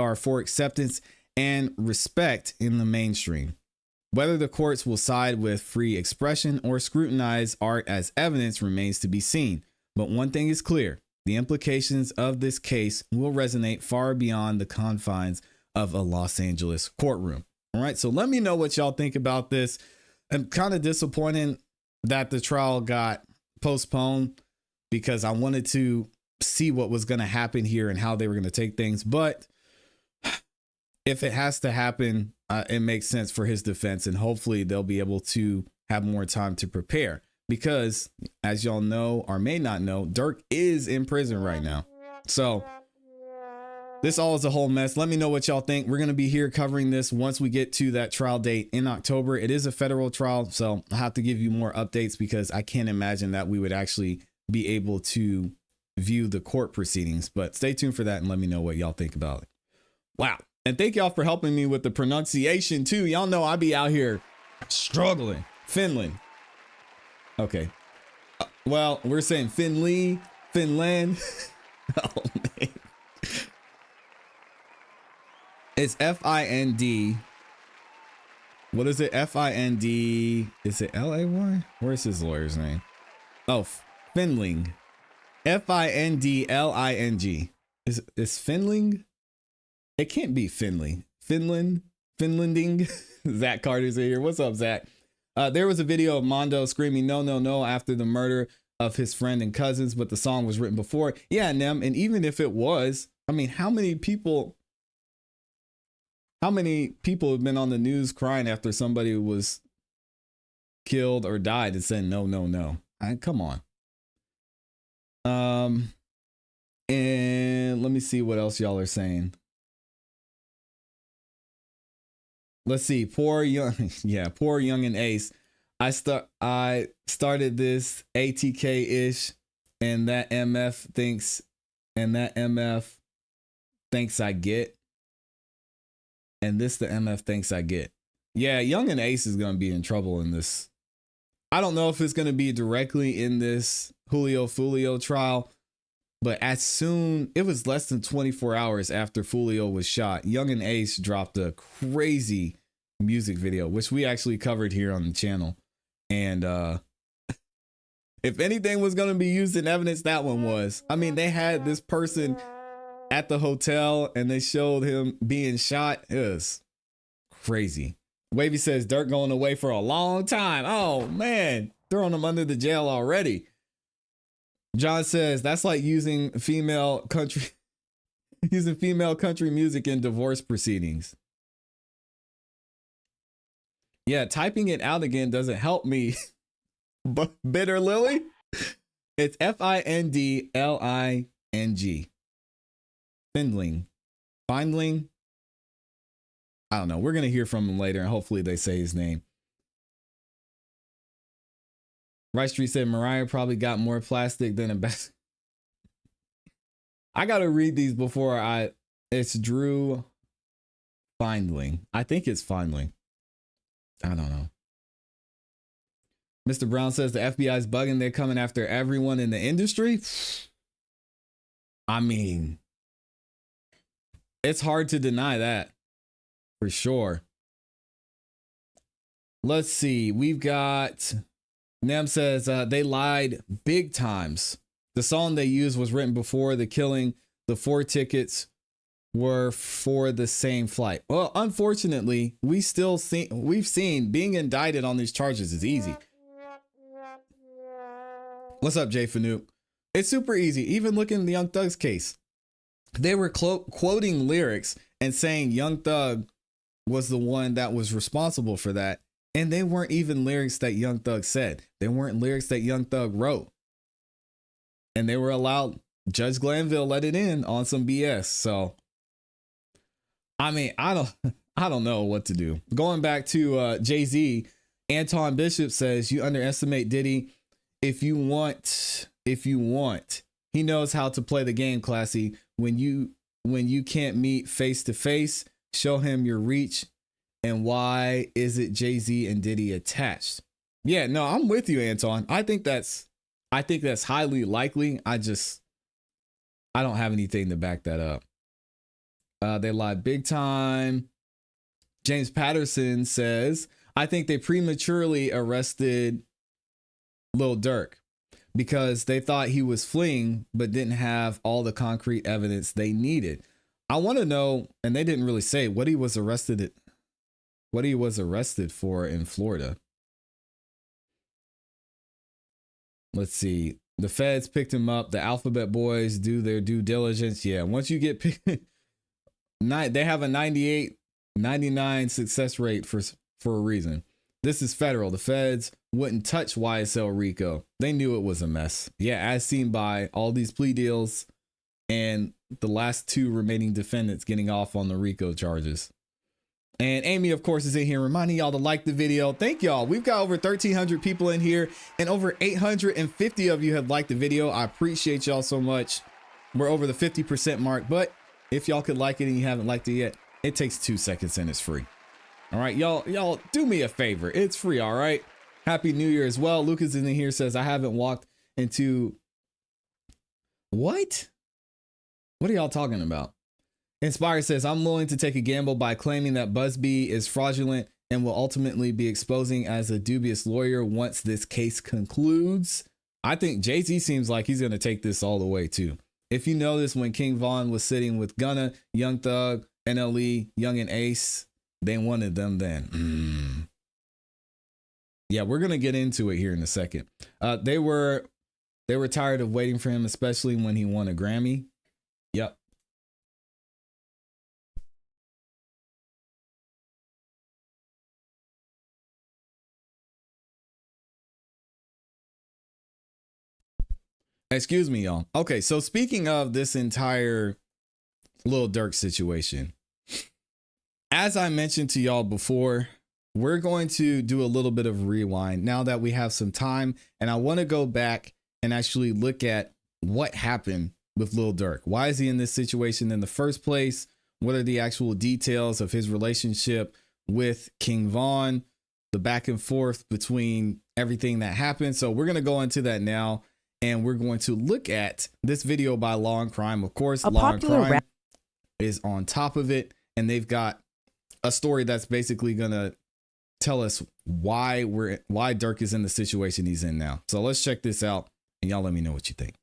and respect in the mainstream. Whether the courts will side with free expression or scrutinize art as evidence remains to be seen. But one thing is clear: the implications of this case will resonate far beyond the confines of a Los Angeles courtroom. All right, so let me know what y'all think about this. I'm kind of disappointed that the trial got postponed because I wanted to see what was going to happen here and how they were going to take things. But if it has to happen, it makes sense for his defense, and hopefully they'll be able to have more time to prepare because, as y'all know or may not know, Durk is in prison right now. So this all is a whole mess. Let me know what y'all think. We're going to be here covering this once we get to that trial date in October. It is a federal trial, so I'll have to give you more updates because I can't imagine that we would actually be able to view the court proceedings. But stay tuned for that and let me know what y'all think about it. Wow. And thank y'all for helping me with the pronunciation too. Y'all know I be out here struggling. Finland. Okay. Well, we're saying Finland. Oh, man. It's F-I-N-D. What is it? F-I-N-D. Is it L-A-Y? Where's his lawyer's name? Oh, Finling. F-I-N-D-L-I-N-G. Is Finling? It can't be Finley. Finlanding. Zach Carter's here. What's up, Zach? There was a video of Mondo screaming "no, no, no" after the murder of his friend and cousins, but the song was written before. Yeah, Nem. And even if it was, I mean, how many people have been on the news crying after somebody was killed or died and said no, no, no? Come on. And let me see what else y'all are saying. Let's see. Poor young and Ace. I started this ATK-ish, and that MF thinks I get. And this the MF thinks I get. Yeah, Young and Ace is going to be in trouble in this. I don't know if it's going to be directly in this Julio Fulio trial, but it was less than 24 hours after Fulio was shot, Young and Ace dropped a crazy music video, which we actually covered here on the channel. And if anything was going to be used in evidence, that one was. I mean, they had this person at the hotel and they showed him being shot. It was crazy. Wavy says Durk going away for a long time. Oh man, throwing him under the jail already. John says that's like using female country music in divorce proceedings. Yeah, typing it out again doesn't help me. But Bitter Lily? It's Findling. Findling? I don't know. We're going to hear from him later and hopefully they say his name. Rice Street said Mariah probably got more plastic than a basket. I gotta read these before it's Drew Findling. I think it's Findling. I don't know. Mr. Brown says the FBI's bugging. They're coming after everyone in the industry. I mean, it's hard to deny that for sure. Let's see. We've got Nem says they lied big times. The song they used was written before the killing. The 4 tickets were for the same flight. Well, unfortunately, we've seen being indicted on these charges is easy. What's up, Jay Fanuc? It's super easy. Even looking at the Young Thug's case, they were quoting lyrics and saying Young Thug was the one that was responsible for that. And they weren't even lyrics that Young Thug said. They weren't lyrics that Young Thug wrote. And they were allowed, Judge Glanville let it in on some BS. So, I mean, I don't know what to do. Going back to Jay-Z, Anton Bishop says, you underestimate Diddy if you want. He knows how to play the game, ClassE. When you can't meet face to face, show him your reach. And why is it Jay-Z and Diddy attached? Yeah, no, I'm with you, Anton. I think that's highly likely. I don't have anything to back that up. They lied big time. James Patterson says, I think they prematurely arrested Lil Durk because they thought he was fleeing, but didn't have all the concrete evidence they needed. I want to know, and they didn't really say what he was arrested for in Florida. Let's see. The feds picked him up. The Alphabet Boys do their due diligence. Yeah, once you get picked, they have a 99 success rate for a reason. This is federal. The feds wouldn't touch YSL Rico. They knew it was a mess. Yeah, as seen by all these plea deals and the last 2 remaining defendants getting off on the Rico charges. And Amy, of course, is in here reminding y'all to like the video. Thank y'all. We've got over 1,300 people in here and over 850 of you have liked the video. I appreciate y'all so much. We're over the 50% mark, but if y'all could like it and you haven't liked it yet, it takes 2 seconds and it's free. All right, y'all do me a favor. It's free, all right? Happy New Year as well. Lucas in here says, I haven't walked into... What? What are y'all talking about? Inspire says, I'm willing to take a gamble by claiming that Buzbee is fraudulent and will ultimately be exposing as a dubious lawyer once this case concludes. I think Jay-Z seems like he's going to take this all the way too. If you notice, when King Von was sitting with Gunna, Young Thug, NLE, Young and Ace, they wanted them then. Yeah, we're going to get into it here in a second. They were tired of waiting for him, especially when he won a Grammy. Yep. Excuse me, y'all. Okay, so speaking of this entire Lil Durk situation, as I mentioned to y'all before, we're going to do a little bit of rewind now that we have some time, and I want to go back and actually look at what happened with Lil Durk. Why is he in this situation in the first place? What are the actual details of his relationship with King Von, the back and forth between everything that happened? So we're going to go into that now. And we're going to look at this video by Law and Crime. Of course, Law and Crime is on top of it. And they've got a story that's basically going to tell us why Durk is in the situation he's in now. So let's check this out and y'all let me know what you think.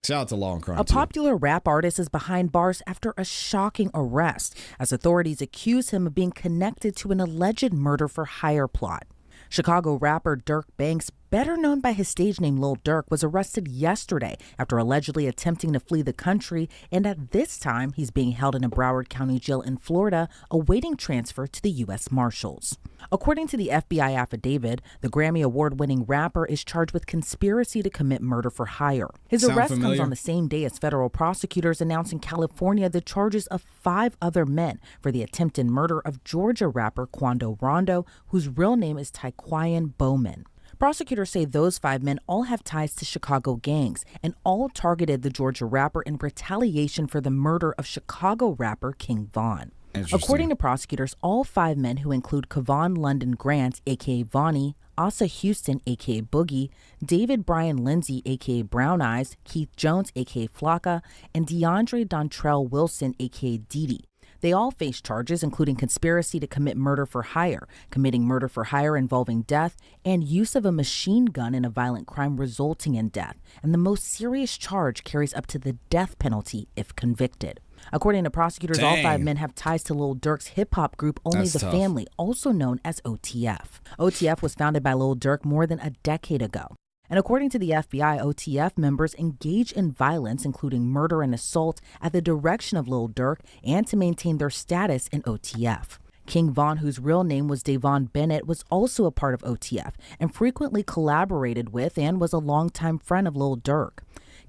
Shout out to Law and Crime. A popular rap artist is behind bars after a shocking arrest as authorities accuse him of being connected to an alleged murder for hire plot. Chicago rapper Durk Banks, better known by his stage name Lil Durk, was arrested yesterday after allegedly attempting to flee the country, and at this time he's being held in a Broward County jail in Florida, awaiting transfer to the U.S. Marshals. According to the FBI affidavit, the Grammy Award-winning rapper is charged with conspiracy to commit murder for hire. His arrest comes on the same day as federal prosecutors announced in California the charges of 5 other men for the attempted murder of Georgia rapper Quando Rondo, whose real name is Taquan Bowman. Prosecutors say those 5 men all have ties to Chicago gangs and all targeted the Georgia rapper in retaliation for the murder of Chicago rapper King Von. According to prosecutors, all 5 men, who include Kevon London Grant, a.k.a. Vonnie, Asa Houston, a.k.a. Boogie, David Brian Lindsay, a.k.a. Brown Eyes, Keith Jones, a.k.a. Flocka, and DeAndre Dontrell Wilson, a.k.a. Didi. They all face charges including conspiracy to commit murder for hire, committing murder for hire involving death, and use of a machine gun in a violent crime resulting in death. And the most serious charge carries up to the death penalty if convicted. According to prosecutors, all 5 men have ties to Lil Durk's hip-hop group Only the Family, also known as OTF. OTF was founded by Lil Durk more than a decade ago. And according to the FBI, OTF members engage in violence, including murder and assault, at the direction of Lil Durk and to maintain their status in OTF. King Von, whose real name was Davon Bennett, was also a part of OTF and frequently collaborated with and was a longtime friend of Lil Durk.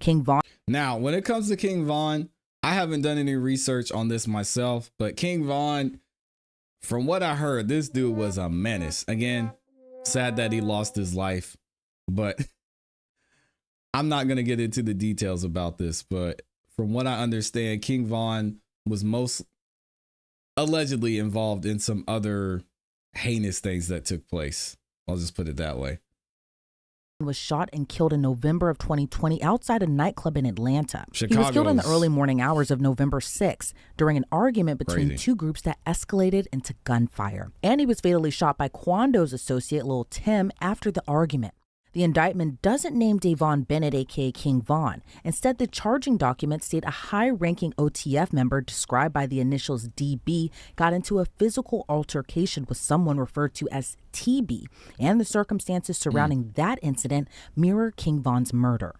King Von. Now, when it comes to King Von, I haven't done any research on this myself, but King Von, from what I heard, this dude was a menace. Again, sad that he lost his life, but I'm not going to get into the details about this. But from what I understand, King Von was most allegedly involved in some other heinous things that took place. I'll just put it that way. Was shot and killed in November of 2020 outside a nightclub in Atlanta. He was killed in the early morning hours of November 6th during an argument between 2 groups that escalated into gunfire. And he was fatally shot by Quando's associate Lil Tim after the argument. The indictment doesn't name Davon Bennett, a.k.a. King Von. Instead, the charging documents state a high-ranking OTF member described by the initials DB got into a physical altercation with someone referred to as TB, and the circumstances surrounding that incident mirror King Von's murder.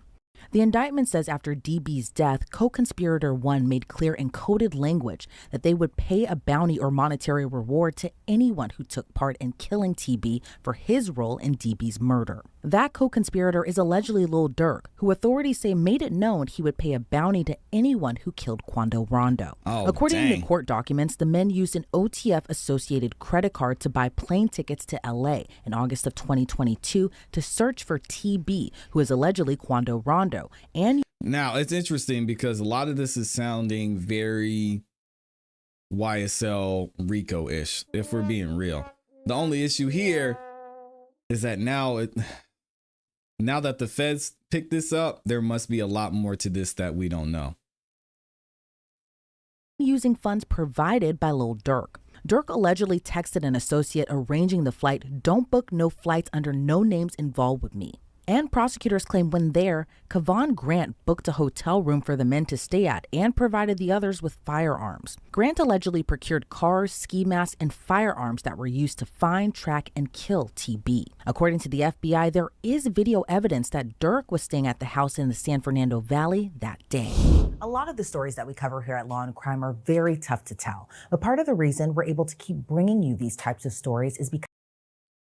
The indictment says after DB's death, co-conspirator 1 made clear in coded language that they would pay a bounty or monetary reward to anyone who took part in killing TB for his role in DB's murder. That co-conspirator is allegedly Lil Durk, who authorities say made it known he would pay a bounty to anyone who killed Quando Rondo. According to court documents, the men used an OTF-associated credit card to buy plane tickets to LA in August of 2022 to search for TB, who is allegedly Quando Rondo. And now it's interesting because a lot of this is sounding very YSL Rico-ish, if we're being real. The only issue here is that now that the feds picked this up, there must be a lot more to this that we don't know. Using funds provided by Lil Durk. Durk allegedly texted an associate arranging the flight, "Don't book no flights under no names involved with me." And prosecutors claim when there, Kevon Grant booked a hotel room for the men to stay at and provided the others with firearms. Grant allegedly procured cars, ski masks, and firearms that were used to find, track, and kill TB. According to the FBI, there is video evidence that Durk was staying at the house in the San Fernando Valley that day. A lot of the stories that we cover here at Law and Crime are very tough to tell. But part of the reason we're able to keep bringing you these types of stories is because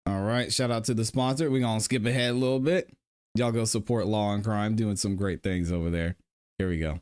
all right, shout out to the sponsor. We're gonna skip ahead a little bit. Y'all go support Law and Crime, doing some great things over there. Here we go.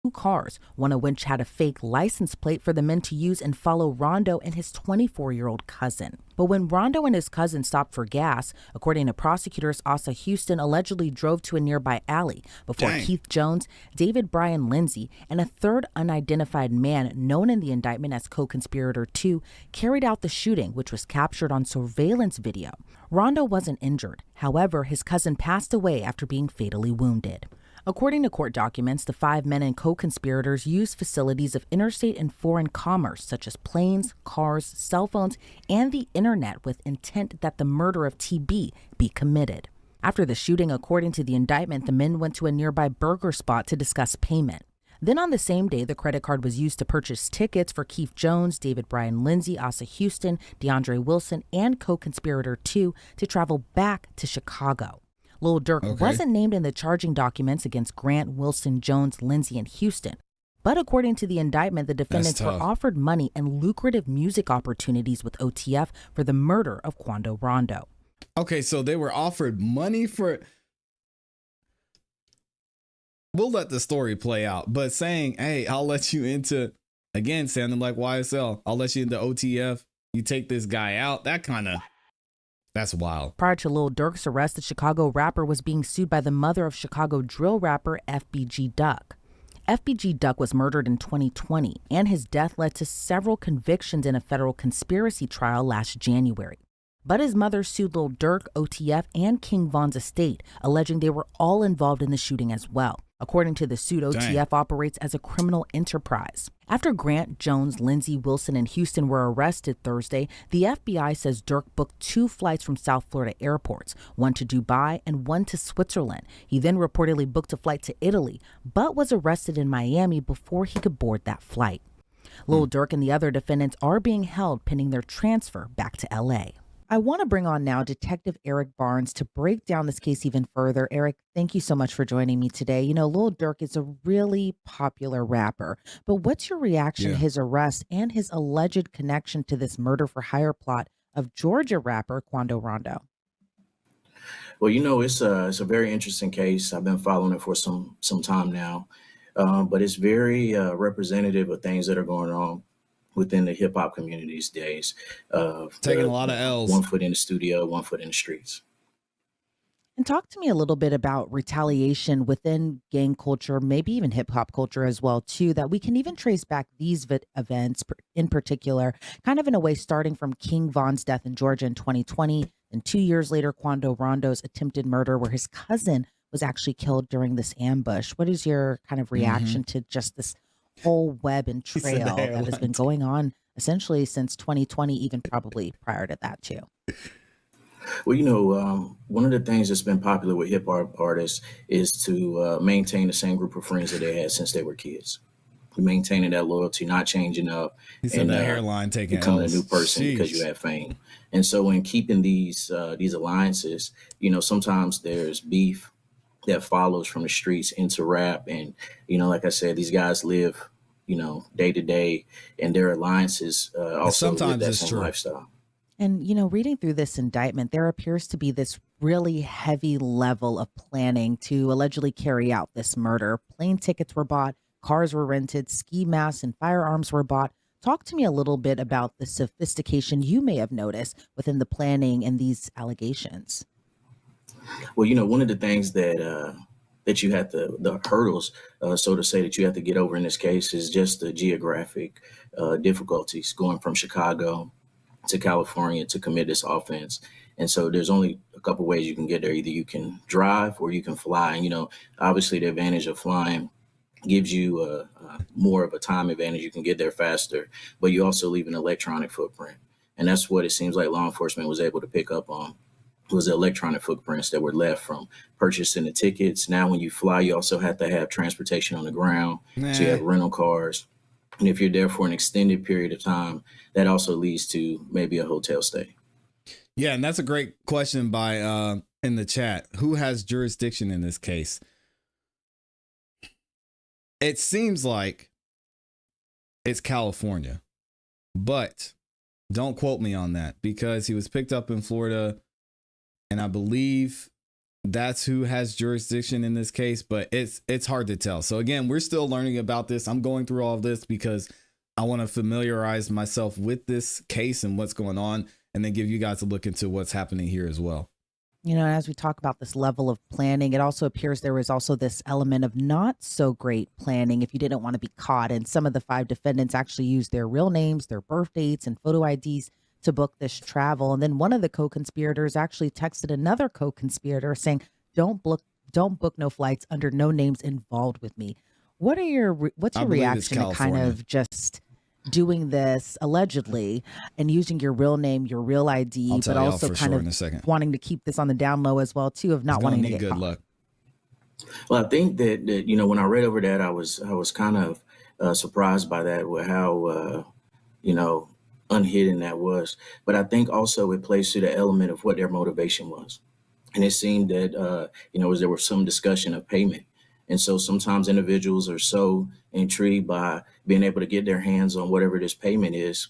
2 cars, one of which had a fake license plate for the men to use and follow Rondo and his 24-year-old cousin. But when Rondo and his cousin stopped for gas, according to prosecutors, Asa Houston allegedly drove to a nearby alley before Keith Jones, David Brian Lindsay, and a third unidentified man known in the indictment as co-conspirator 2 carried out the shooting, which was captured on surveillance video. Rondo wasn't injured. However, his cousin passed away after being fatally wounded. According to court documents, the 5 men and co-conspirators used facilities of interstate and foreign commerce, such as planes, cars, cell phones, and the internet with intent that the murder of TB be committed. After the shooting, according to the indictment, the men went to a nearby burger spot to discuss payment. Then on the same day, the credit card was used to purchase tickets for Keith Jones, David Brian Lindsay, Asa Houston, DeAndre Wilson, and co-conspirator 2 to travel back to Chicago. Lil Durk wasn't named in the charging documents against Grant, Wilson, Jones, Lindsay, and Houston. But according to the indictment, the defendants were offered money and lucrative music opportunities with OTF for the murder of Quando Rondo. Okay, so they were offered money for... We'll let the story play out, but saying, hey, I'll let you into, again, sounding like YSL, I'll let you into OTF, you take this guy out, that kind of That's wild. Prior to Lil Durk's arrest, the Chicago rapper was being sued by the mother of Chicago drill rapper FBG Duck. FBG Duck was murdered in 2020, and his death led to several convictions in a federal conspiracy trial last January. But his mother sued Lil Durk, OTF, and King Von's estate, alleging they were all involved in the shooting as well. According to the suit, OTF operates as a criminal enterprise. After Grant, Jones, Lindsey, Wilson, and Houston were arrested Thursday, the FBI says Durk booked 2 flights from South Florida airports, one to Dubai and one to Switzerland. He then reportedly booked a flight to Italy, but was arrested in Miami before he could board that flight. Lil Durk and the other defendants are being held pending their transfer back to LA. I want to bring on now Detective Eric Barnes to break down this case even further. Eric, thank you so much for joining me today. You know, Lil Durk is a really popular rapper, but what's your reaction to his arrest and his alleged connection to this murder for hire plot of Georgia rapper Quando Rondo? Well, you know, it's a very interesting case. I've been following it for some time now, but it's very representative of things that are going on within the hip hop community these days. Taking a lot of L's. 1 foot in the studio, 1 foot in the streets. And talk to me a little bit about retaliation within gang culture, maybe even hip hop culture as well, too, that we can even trace back these events in particular, kind of in a way, starting from King Von's death in Georgia in 2020, and 2 years later, Quando Rondo's attempted murder, where his cousin was actually killed during this ambush. What is your kind of reaction to just this whole web and trail that has been going on essentially since 2020, even probably prior to that too? Well, you know, one of the things that's been popular with hip hop artists is to maintain the same group of friends that they had since they were kids. Maintaining that loyalty, not changing up, and the hairline taking becoming L's. a new person because you have fame. And so in keeping these alliances, you know, sometimes there's beef that follows from the streets into rap. And, you know, like I said, these guys live, you know, day to day, and their alliances also live that same lifestyle. And, you know, reading through this indictment, there appears to be this really heavy level of planning to allegedly carry out this murder. Plane tickets were bought, cars were rented, ski masks and firearms were bought. Talk to me a little bit about the sophistication you may have noticed within the planning and these allegations. Well, you know, one of the things that you have to, the hurdles, so to say, that you have to get over in this case is just the geographic difficulties going from Chicago to California to commit this offense. And so there's only a couple ways you can get there. Either you can drive or you can fly. And, you know, obviously the advantage of flying gives you more of a time advantage. You can get there faster, but you also leave an electronic footprint. And that's what it seems like law enforcement was able to pick up on, was the electronic footprints that were left from purchasing the tickets. Now, when you fly, you also have to have transportation on the ground. So you have rental cars. And if you're there for an extended period of time, that also leads to maybe a hotel stay. Yeah, and that's a great question by in the chat. Who has jurisdiction in this case? It seems like it's California, but don't quote me on that, because he was picked up in Florida, and I believe that's who has jurisdiction in this case, but it's hard to tell. So again, we're still learning about this. I'm going through all of this because I want to familiarize myself with this case and what's going on, and then give you guys a look into what's happening here as well. You know, as we talk about this level of planning, it also appears there was also this element of not so great planning if you didn't want to be caught. And some of the 5 defendants actually used their real names, their birth dates, and photo IDs to book this travel. And then one of the co-conspirators actually texted another co-conspirator saying, don't book no flights under no names involved with me. What's your reaction to kind of just doing this allegedly and using your real name, your real ID, but also kind of wanting to keep this on the down low as well too, of not wanting to get good caught? Luck. Well, I think that you know, when I read over that, I was kind of surprised by that, with how you know, unhidden that was. But I think also it plays to the element of what their motivation was, and it seemed that you know, there was some discussion of payment. And so sometimes individuals are so intrigued by being able to get their hands on whatever this payment is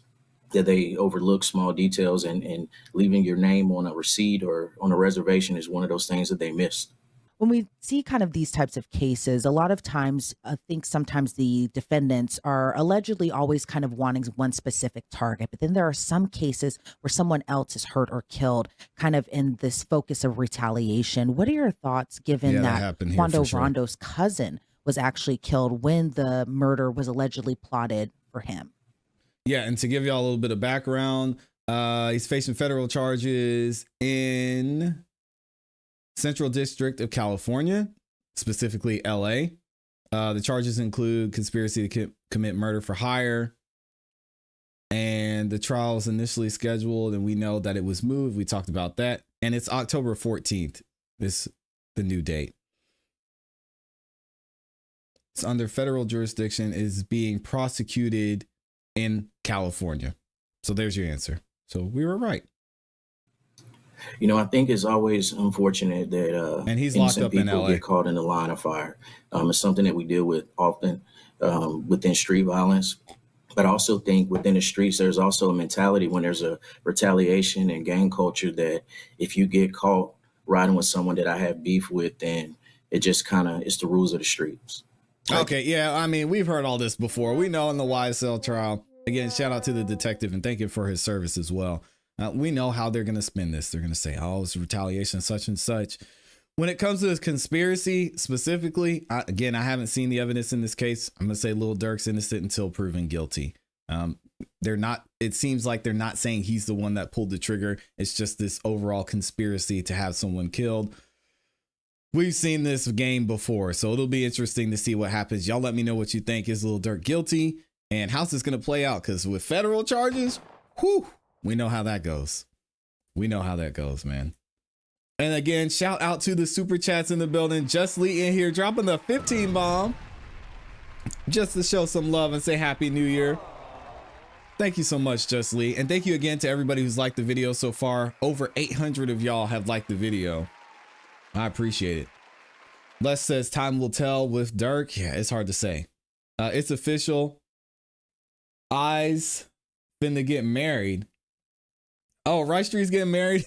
that they overlook small details, and leaving your name on a receipt or on a reservation is one of those things that they missed. When we see kind of these types of cases, a lot of times I think sometimes the defendants are allegedly always kind of wanting one specific target, but then there are some cases where someone else is hurt or killed kind of in this focus of retaliation. What are your thoughts given Yeah, that that happened here Quando for sure. Rondo's cousin was actually killed when the murder was allegedly plotted for him? Yeah, and to give y'all a little bit of background, he's facing federal charges in Central District of California, specifically LA. The charges include conspiracy to commit murder for hire. And the trial was initially scheduled, and we know that it was moved. We talked about that. And it's October 14th, the new date. It's under federal jurisdiction, is being prosecuted in California. So there's your answer. So we were right. You know, I think it's always unfortunate that and he's locked up in people LA. get caught in the line of fire. It's something that we deal with often within street violence. But I also think within the streets, there's also a mentality when there's a retaliation and gang culture that if you get caught riding with someone that I have beef with, then it just kind of, it's the rules of the streets. Okay, yeah, I mean, we've heard all this before. We know in the YSL trial, again, shout out to the detective and thank you for his service as well. We know how they're going to spin this. They're going to say, oh, it's retaliation, such and such. When it comes to this conspiracy specifically, again, I haven't seen the evidence in this case. I'm going to say Lil Durk's innocent until proven guilty. They're not, it seems like they're not saying he's the one that pulled the trigger. It's just this overall conspiracy to have someone killed. We've seen this game before, so it'll be interesting to see what happens. Y'all let me know what you think. Is Lil Durk guilty? And how's this going to play out? Because with federal charges, whew, we know how that goes. We know how that goes, man. And again, shout out to the super chats in the building. Just Lee in here dropping the 15 bomb just to show some love and say Happy New Year. Thank you so much, Just Lee. And thank you again to everybody who's liked the video so far. Over 800 of y'all have liked the video. I appreciate it. Les says time will tell with Durk. Yeah, it's hard to say. It's official. Eyes finna get married. Oh, Rice Street's getting married.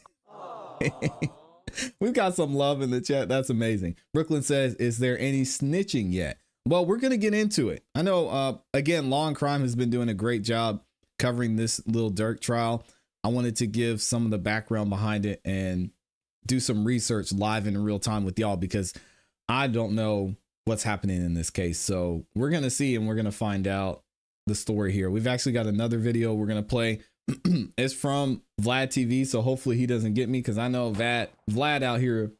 We've got some love in the chat. That's amazing. Brooklyn says, is there any snitching yet? Well, we're going to get into it. I know, again, Law and Crime has been doing a great job covering this Lil Durk trial. I wanted to give some of the background behind it and do some research live in real time with y'all because I don't know what's happening in this case. So we're going to see and we're going to find out the story here. We've actually got another video we're going to play. It's from Vlad TV. So hopefully he doesn't get me because I know Vlad out here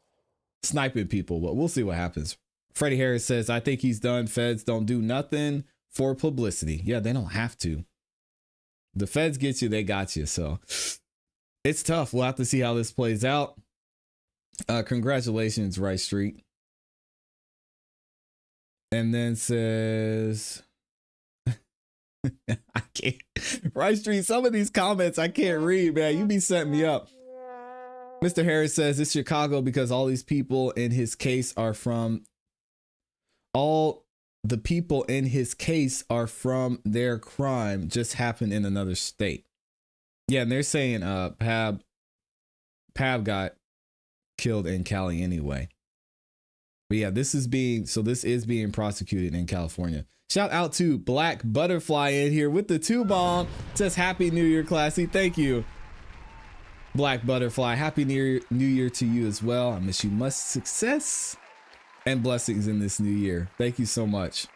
sniping people, but we'll see what happens. Freddie Harris says, I think he's done. Feds don't do nothing for publicity. Yeah, they don't have to. The feds get you, they got you. So it's tough. We'll have to see how this plays out. Congratulations, Rice Street. And then says, I can't. Rice Street, some of these comments I can't read, man. You be setting me up. Mr. Harris says it's Chicago because all these people in his case are from their crime just happened in another state. Yeah, and they're saying Pab got killed in Cali anyway. But yeah, this is being prosecuted in California. Shout out to Black Butterfly in here with the 2 bomb. Says Happy New Year, ClassE. Thank you, Black Butterfly. Happy New Year to you as well. I wish you much success and blessings in this new year. Thank you so much.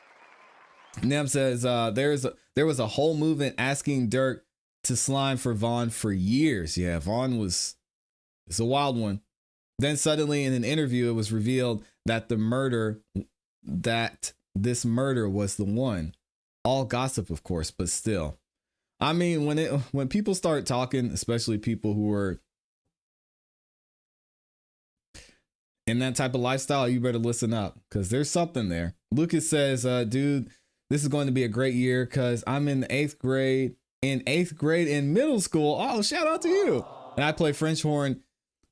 Nem says there was a whole movement asking Durk to slime for Vaughn for years. Yeah, Vaughn it's a wild one. Then suddenly in an interview, it was revealed that this murder was the one. All gossip, of course, but still. I mean, when people start talking, especially people who are in that type of lifestyle, you better listen up because there's something there. Lucas says, dude, this is going to be a great year because I'm in the 8th grade in middle school. Oh, shout out to you. And I play French horn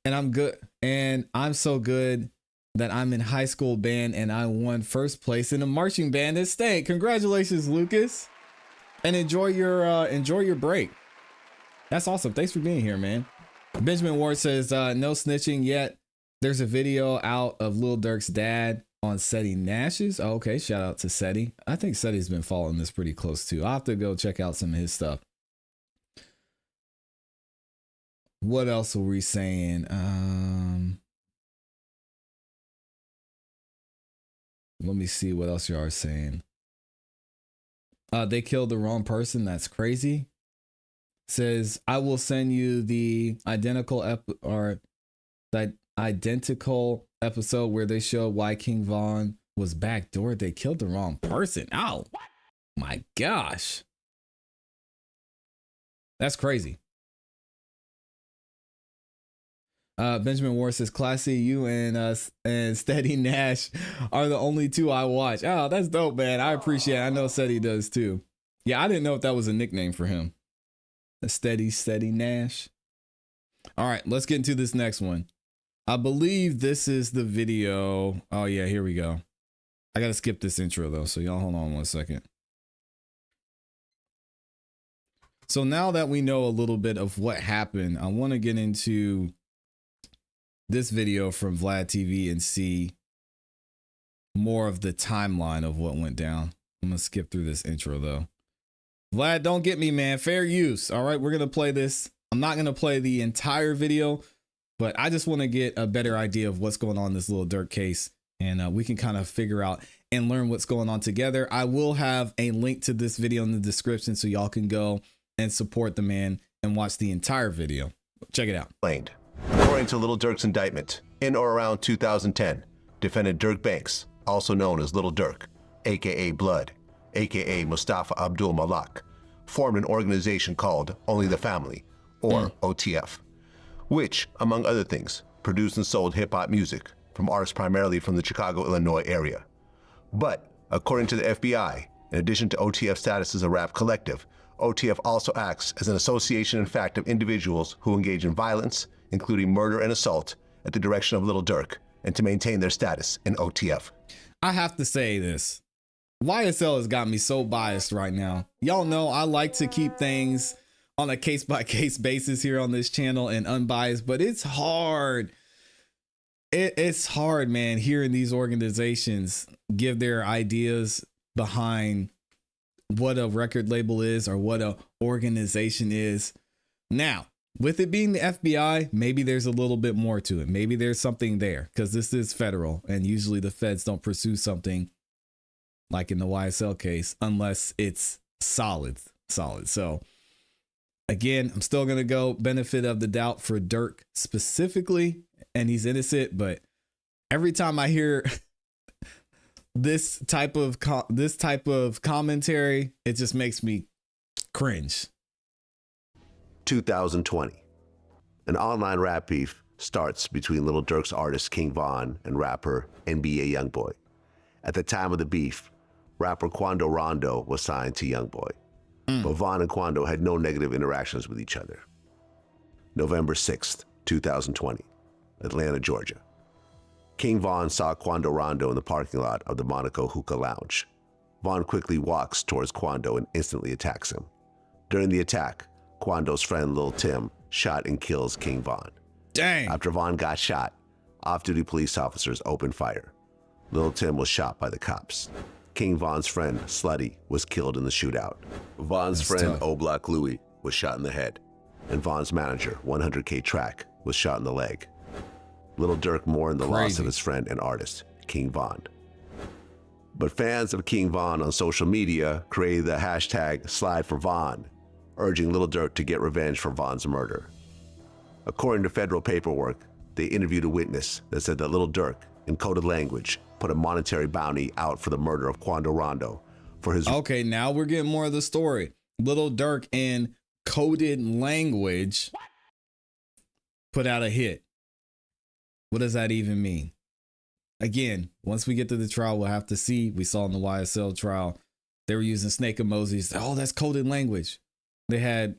and I'm good. And I'm so good that I'm in high school band and I won first place in a marching band at state. Congratulations, Lucas. And enjoy your break. That's awesome. Thanks for being here, man. Benjamin Ward says, no snitching yet. There's a video out of Lil Durk's dad on Seti Nash's. Oh, okay, shout out to Seti. I think Seti's been following this pretty close too. I'll have to go check out some of his stuff. What else were we saying? Let me see what else you are saying. They killed the wrong person. That's crazy. Says, I will send you the identical identical episode where they show why King Von was backdoored. They killed the wrong person. Oh my gosh. That's crazy. Benjamin Ward says, ClassE, you and Steady Nash are the only two I watch. Oh, that's dope, man. I appreciate it. I know Steady does too. Yeah, I didn't know if that was a nickname for him. A Steady Nash. All right, let's get into this next one. I believe this is the video. Oh yeah, here we go. I gotta skip this intro though, so y'all hold on one second. So now that we know a little bit of what happened, I want to get into this video from Vlad TV and see more of the timeline of what went down. I'm gonna skip through this intro though. Vlad, don't get me, man. Fair use. All right, we're gonna play this. I'm not gonna play the entire video, but I just want to get a better idea of what's going on in this Lil Durk case, and we can kind of figure out and learn what's going on together. I will have a link to this video in the description so y'all can go and support the man and watch the entire video. Check it out. According to Lil Durk's indictment, in or around 2010, defendant Durk Banks, also known as Lil Durk, aka Blood, aka Mustafa Abdul Malak, formed an organization called Only the Family, or OTF, which, among other things, produced and sold hip-hop music from artists primarily from the Chicago, Illinois area. But, according to the FBI, in addition to OTF status as a rap collective, OTF also acts as an association in fact of individuals who engage in violence, including murder and assault, at the direction of Lil Durk, and to maintain their status in OTF. I have to say this. YSL has got me so biased right now. Y'all know I like to keep things on a case-by-case basis here on this channel and unbiased, but it's hard. It's hard, man, hearing these organizations give their ideas behind what a record label is or what a organization is. Now, with it being the FBI, maybe there's a little bit more to it. Maybe there's something there because this is federal and usually the feds don't pursue something like in the YSL case unless it's solid. So again, I'm still going to go benefit of the doubt for Durk specifically, and he's innocent. But every time I hear this type of commentary, it just makes me cringe. 2020. An online rap beef starts between Lil Durk's artist King Von and rapper NBA Youngboy. At the time of the beef, rapper Quando Rondo was signed to Youngboy, but Von and Quando had no negative interactions with each other. November 6th, 2020, Atlanta, Georgia. King Von saw Quando Rondo in the parking lot of the Monaco Hookah Lounge. Von quickly walks towards Quando and instantly attacks him. During the attack, Quando's friend Lil Tim shot and kills King Von. Dang. After Von got shot, off-duty police officers opened fire. Lil Tim was shot by the cops. King Von's friend Slutty was killed in the shootout. Von's friend O-Block Louie was shot in the head, and Von's manager 100K Track was shot in the leg. Lil Durk mourned the loss of his friend and artist, King Von. But fans of King Von on social media created the hashtag #SlideForVon, urging Lil Durk to get revenge for Von's murder. According to federal paperwork, they interviewed a witness that said that Lil Durk, in coded language, put a monetary bounty out for the murder of Quando Rondo for his... Okay, now we're getting more of the story. Lil Durk, in coded language, put out a hit. What does that even mean? Again, once we get to the trial, we'll have to see. We saw in the YSL trial, they were using snake emojis. Oh, that's coded language. They had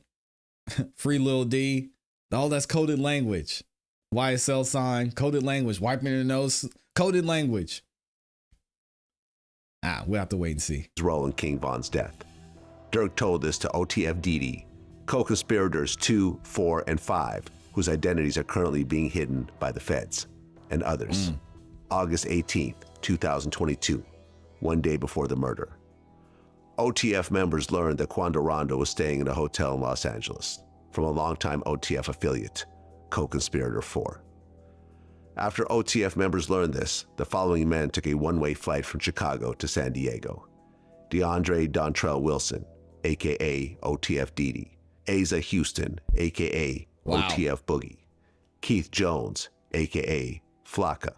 Free Lil D. Oh, that's coded language. YSL sign, coded language. Wiping their nose, coded language. We'll have to wait and see. ...his role in King Von's death. Durk told this to OTF DD, co-conspirators 2, 4, and 5, whose identities are currently being hidden by the feds. and others. August 18th, 2022, one day before the murder. OTF members learned that Quando Rondo was staying in a hotel in Los Angeles from a longtime OTF affiliate, co-conspirator 4. After OTF members learned this, the following men took a one-way flight from Chicago to San Diego. DeAndre Dontrell Wilson, aka OTF Didi, Asa Houston, aka OTF Boogie, Keith Jones, aka Flocka,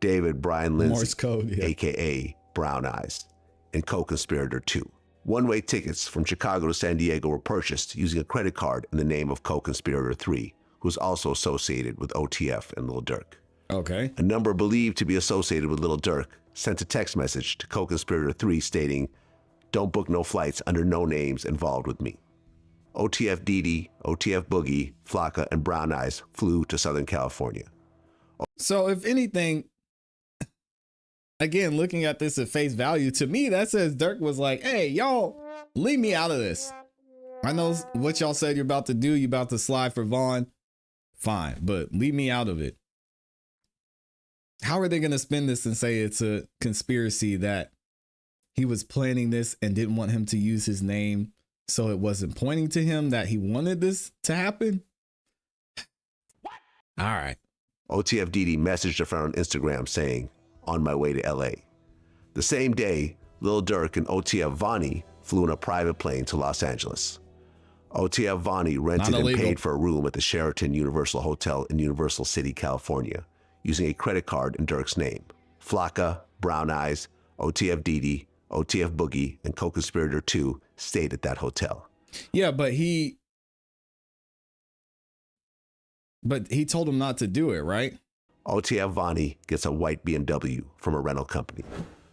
David Brian Lindsay, aka Brown Eyes, and co-conspirator 2. One-way tickets from Chicago to San Diego were purchased using a credit card in the name of co-conspirator 3, who was also associated with OTF and Lil Durk. Okay. A number believed to be associated with Lil Durk sent a text message to co-conspirator 3 stating, "Don't book no flights under no names involved with me." OTF Didi, OTF Boogie, Flocka, and Brown Eyes flew to Southern California. So if anything, again, looking at this at face value, to me, that says Durk was like, hey, y'all, leave me out of this. I know what y'all said you're about to do. You're about to slide for Vaughn. Fine, but leave me out of it. How are they going to spin this and say it's a conspiracy that he was planning this and didn't want him to use his name, so it wasn't pointing to him that he wanted this to happen? What? All right. OTF Didi messaged a friend on Instagram saying, "On my way to LA." The same day, Lil Durk and OTF Vonnie flew in a private plane to Los Angeles. OTF Vonnie rented and paid for a room at the Sheraton Universal Hotel in Universal City, California, using a credit card in Durk's name. Flocka, Brown Eyes, OTF Didi, OTF Boogie, and co-conspirator 2 stayed at that hotel. Yeah, but he told him not to do it, right? OTF Vonnie gets a white BMW from a rental company.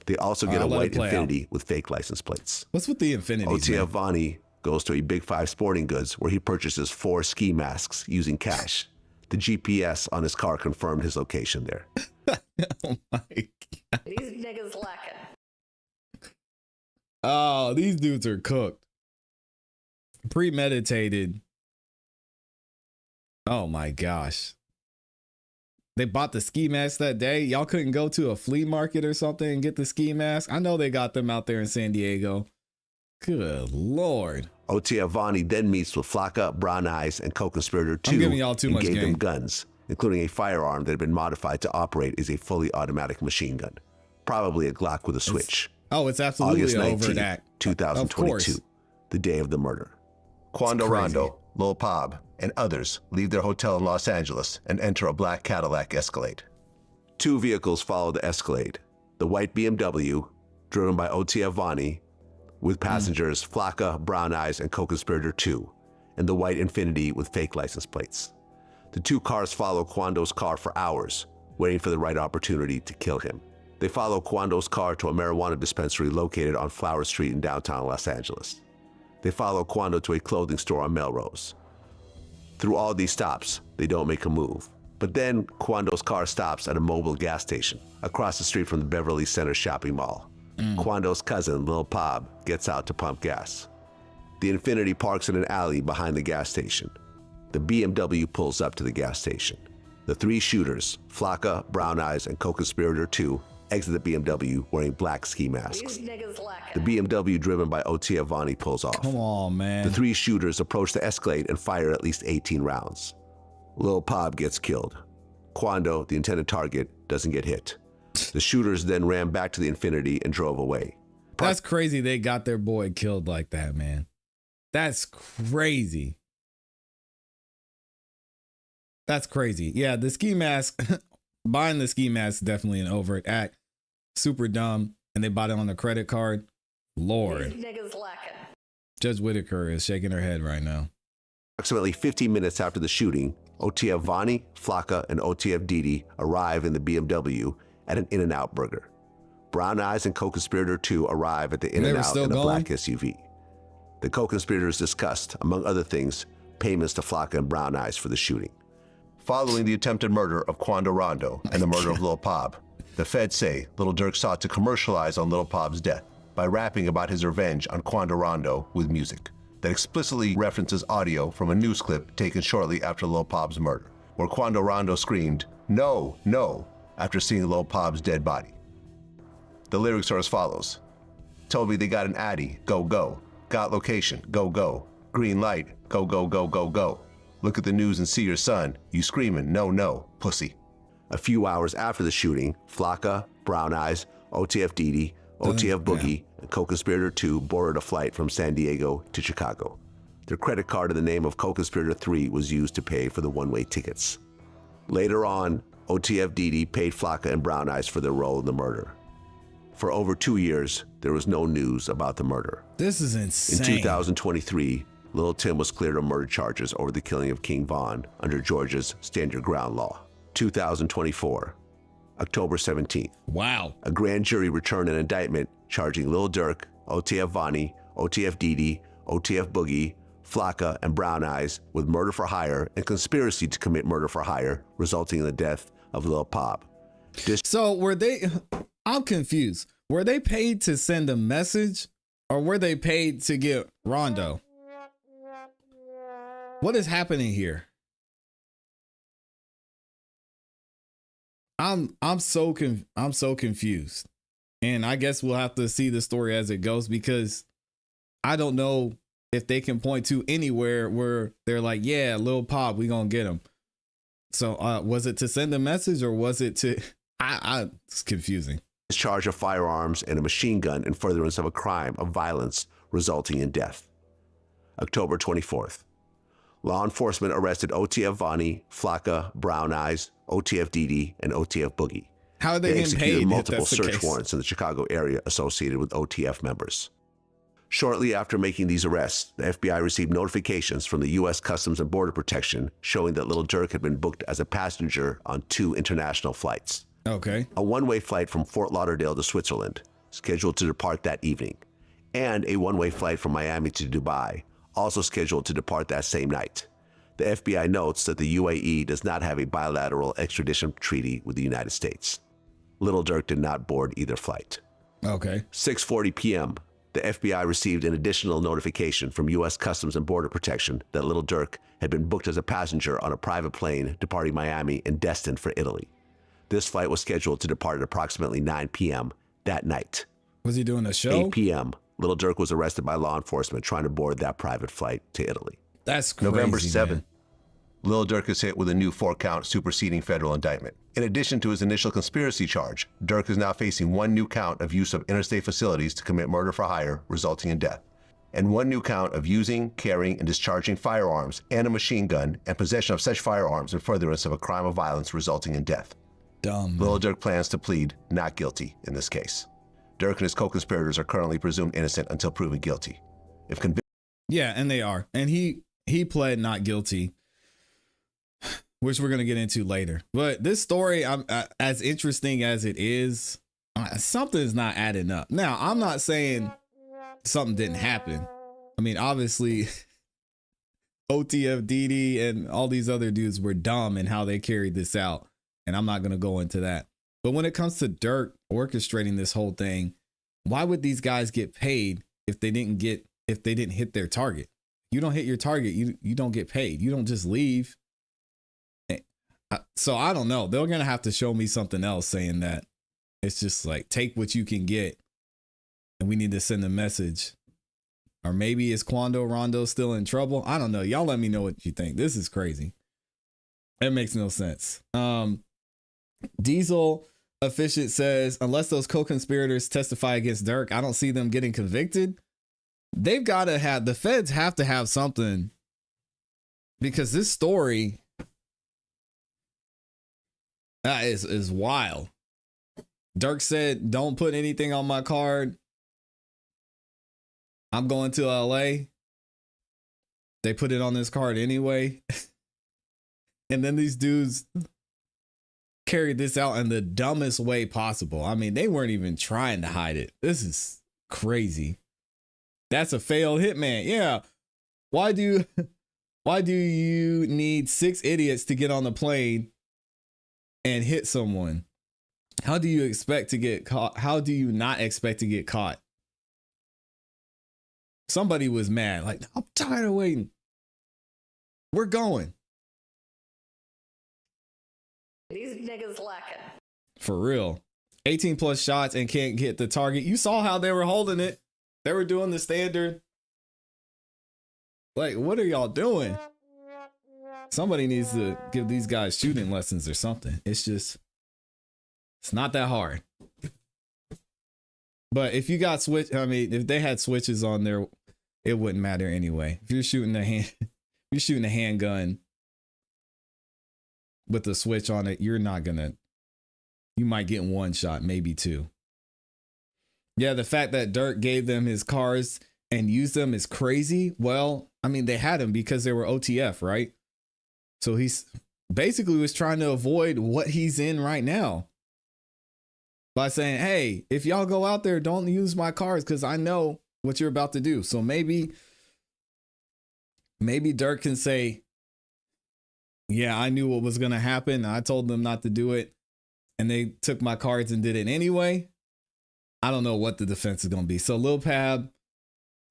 They also get a white Infiniti with fake license plates. What's with the Infiniti? OTF Vonnie goes to a Big 5 Sporting Goods where he purchases 4 ski masks using cash. The GPS on his car confirmed his location there. Oh my God. These niggas lacking. Oh, these dudes are cooked. Premeditated. Oh my gosh. They bought the ski mask that day. Y'all couldn't go to a flea market or something and get the ski mask? I know they got them out there in San Diego. Good Lord. OTF Vonnie then meets with Flocka, Brown Eyes, and co-conspirator 2 I'm giving y'all too and much gave game. them guns, including a firearm that had been modified to operate as a fully automatic machine gun, probably a Glock with a switch. It's absolutely August an 19th, overt act. 2022, the day of the murder. Quando Rondo, Lil Pob, and others leave their hotel in Los Angeles and enter a black Cadillac Escalade. 2 vehicles follow the Escalade. The white BMW, driven by OTF Vonnie, with passengers Flocka, Brown Eyes, and co-conspirator 2, and the white Infiniti with fake license plates. The 2 cars follow Quando's car for hours, waiting for the right opportunity to kill him. They follow Quando's car to a marijuana dispensary located on Flower Street in downtown Los Angeles. They follow Quando to a clothing store on Melrose. Through all these stops, they don't make a move. But then Quando's car stops at a mobile gas station across the street from the Beverly Center shopping mall. Quando's cousin, Lil Pob, gets out to pump gas. The Infiniti parks in an alley behind the gas station. The BMW pulls up to the gas station. The 3 shooters, Flocka, Brown Eyes, and co-conspirator 2, exit the BMW wearing black ski masks. These niggas lacking. The BMW driven by OTF Vonnie pulls off. Come on, man. The 3 shooters approach the Escalade and fire at least 18 rounds. Lil Pob gets killed. Quando, the intended target, doesn't get hit. The shooters then ran back to the Infiniti and drove away. That's crazy they got their boy killed like that, man. That's crazy. That's crazy. Yeah, the ski mask, buying the ski mask is definitely an overt act. Super dumb. And they bought it on a credit card. Lord. These niggas lacking. Judge Whitaker is shaking her head right now. Approximately 15 minutes after the shooting, OTF Vonnie, Flocka, and OTF Didi arrive in the BMW at an In-N-Out Burger. Brown Eyes and co-conspirator 2 arrive at the In-N-Out in a black SUV. The co-conspirators discussed, among other things, payments to Flocka and Brown Eyes for the shooting. Following the attempted murder of Quando Rondo and the murder of Lil Pob, the feds say Lil Durk sought to commercialize on Lil Pob's death by rapping about his revenge on Quando Rondo with music that explicitly references audio from a news clip taken shortly after Lil Pob's murder, where Quando Rondo screamed, no, no, after seeing Lil Pop's dead body. The lyrics are as follows. Told me they got an Addy, go, go. Got location, go, go. Green light, go, go, go, go, go. Look at the news and see your son. You screaming, no, no, pussy. A few hours after the shooting, Flocka, Brown Eyes, OTF Didi, OTF Boogie, and Co-Conspirator 2 boarded a flight from San Diego to Chicago. Their credit card in the name of Co-Conspirator 3 was used to pay for the one-way tickets. Later on, OTF Didi paid Flocka and Brown Eyes for their role in the murder. For over 2 years, there was no news about the murder. This is insane. In 2023, Lil Tim was cleared of murder charges over the killing of King Von under Georgia's Stand Your Ground law. 2024, October 17th. Wow. A grand jury returned an indictment charging Lil Durk, OTF Vonnie, OTF Didi, OTF Boogie, Flocka, and Brown Eyes with murder for hire and conspiracy to commit murder for hire, resulting in the death of Lil Pop. So were they, I'm confused. Were they paid to send a message or were they paid to get Rondo? What is happening here? I'm so confused. And I guess we'll have to see the story as it goes, because I don't know if they can point to anywhere where they're like, yeah, Lil Pop, we gonna get him. So was it to send a message or was it to, it's confusing. Charge of firearms and a machine gun in furtherance of a crime of violence resulting in death. October 24th. Law enforcement arrested OTF Vonnie, Flocka, Brown Eyes, OTF Didi, and OTF Boogie. How are they getting executed paid? multiple search warrants in the Chicago area associated with OTF members. Shortly after making these arrests, the FBI received notifications from the U.S. Customs and Border Protection showing that Lil Durk had been booked as a passenger on 2 international flights. Okay. A one-way flight from Fort Lauderdale to Switzerland, scheduled to depart that evening, and a one-way flight from Miami to Dubai, also scheduled to depart that same night. The FBI notes that the UAE does not have a bilateral extradition treaty with the United States. Lil Durk did not board either flight. Okay. 6:40 p.m., the FBI received an additional notification from U.S. Customs and Border Protection that Lil Durk had been booked as a passenger on a private plane departing Miami and destined for Italy. This flight was scheduled to depart at approximately 9 p.m. that night. Was he doing a show? 8 p.m., Lil Durk was arrested by law enforcement trying to board that private flight to Italy. That's crazy, November 7th, man. Lil Durk is hit with a new 4-count superseding federal indictment. In addition to his initial conspiracy charge, Durk is now facing 1 new count of use of interstate facilities to commit murder for hire, resulting in death, and 1 new count of using, carrying, and discharging firearms and a machine gun and possession of such firearms in furtherance of a crime of violence resulting in death. Dumb. Lil Durk plans to plead not guilty in this case. Durk and his co-conspirators are currently presumed innocent until proven guilty. If convicted, yeah, and they are. And he pled not guilty, which we're going to get into later. But this story, as interesting as it is, something's not adding up. Now, I'm not saying something didn't happen. I mean, obviously, OTF Didi and all these other dudes were dumb in how they carried this out. And I'm not going to go into that. But when it comes to Durk orchestrating this whole thing, why would these guys get paid if they didn't hit their target? You don't hit your target, you don't get paid. You don't just leave. So I don't know. They're going to have to show me something else saying that it's just like, take what you can get and we need to send a message. Or maybe is Quando Rondo still in trouble? I don't know. Y'all let me know what you think. This is crazy. It makes no sense. Diesel Efficient says, unless those co-conspirators testify against Durk, I don't see them getting convicted. They've got to have, the feds have to have something, because this story is wild. Durk said, don't put anything on my card. I'm going to LA. They put it on this card anyway. And then these dudes carried this out in the dumbest way possible. I mean, they weren't even trying to hide it. This is crazy. That's a failed hitman. Yeah. Why do you need 6 idiots to get on the plane and hit someone? How do you expect to get caught? How do you not expect to get caught? Somebody was mad. Like, I'm tired of waiting. We're going. These niggas lacking. For real. 18 plus shots and can't get the target. You saw how they were holding it. They were doing the standard. Like, what are y'all doing? Somebody needs to give these guys shooting lessons or something. It's not that hard. But if you got if they had switches on there, it wouldn't matter anyway. If you're shooting a handgun with the switch on it, you might get one shot, maybe two. Yeah, the fact that Durk gave them his cars and used them is crazy. Well, I mean, they had him because they were OTF, right? So he's basically was trying to avoid what he's in right now by saying, hey, if y'all go out there, don't use my cars because I know what you're about to do. So maybe Durk can say, yeah, I knew what was going to happen. I told them not to do it, and they took my cards and did it anyway. I don't know what the defense is going to be. So Lil Pab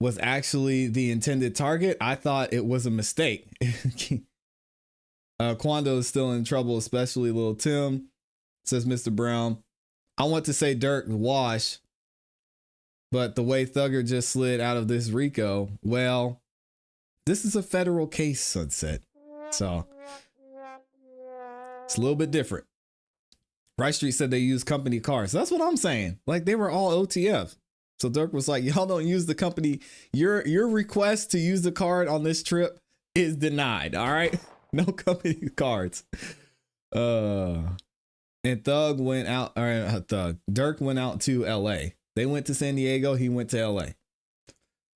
was actually the intended target. I thought it was a mistake. Quando is still in trouble, especially Lil Tim, says Mr. Brown. I want to say Durk wash, but the way Thugger just slid out of this RICO, well, this is a federal case, Sunset. So it's a little bit different. Rice Street said they use company cars. That's what I'm saying. Like, they were all OTF. So Durk was like, y'all don't use the company. Your request to use the card on this trip is denied. All right. No company cards. And Durk went out to LA. They went to San Diego. He went to LA.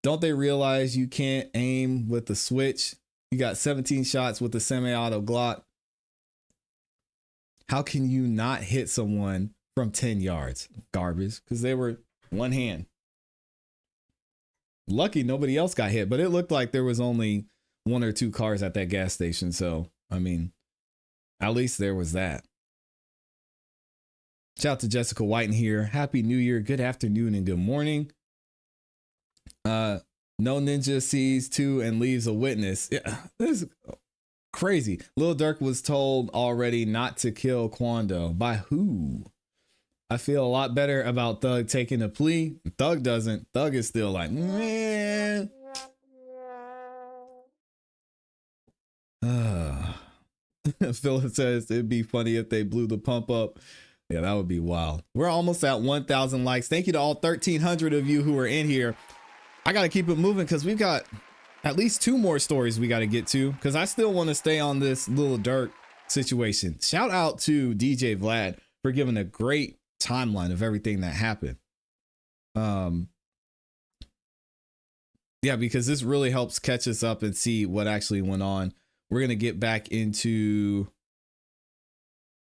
Don't they realize you can't aim with the switch? You got 17 shots with the semi-auto Glock. How can you not hit someone from 10 yards? Garbage. Because they were one hand. Lucky nobody else got hit, but it looked like there was only one or two cars at that gas station. So, I mean, at least there was that. Shout out to Jessica Whiten here. Happy New Year. Good afternoon and good morning. No ninja sees two and leaves a witness. Yeah, this is crazy. Lil Durk was told already not to kill Quando. By who? I feel a lot better about Thug taking a plea. Thug doesn't. Thug is still like, man. Philip says it'd be funny if they blew the pump up. Yeah, that would be wild. We're almost at 1,000 likes. Thank you to all 1,300 of you who are in here. I got to keep it moving because we've got at least two more stories we got to get to because I still want to stay on this Lil Durk situation. Shout out to DJ Vlad for giving a great timeline of everything that happened. Yeah, because this really helps catch us up and see what actually went on. We're going to get back into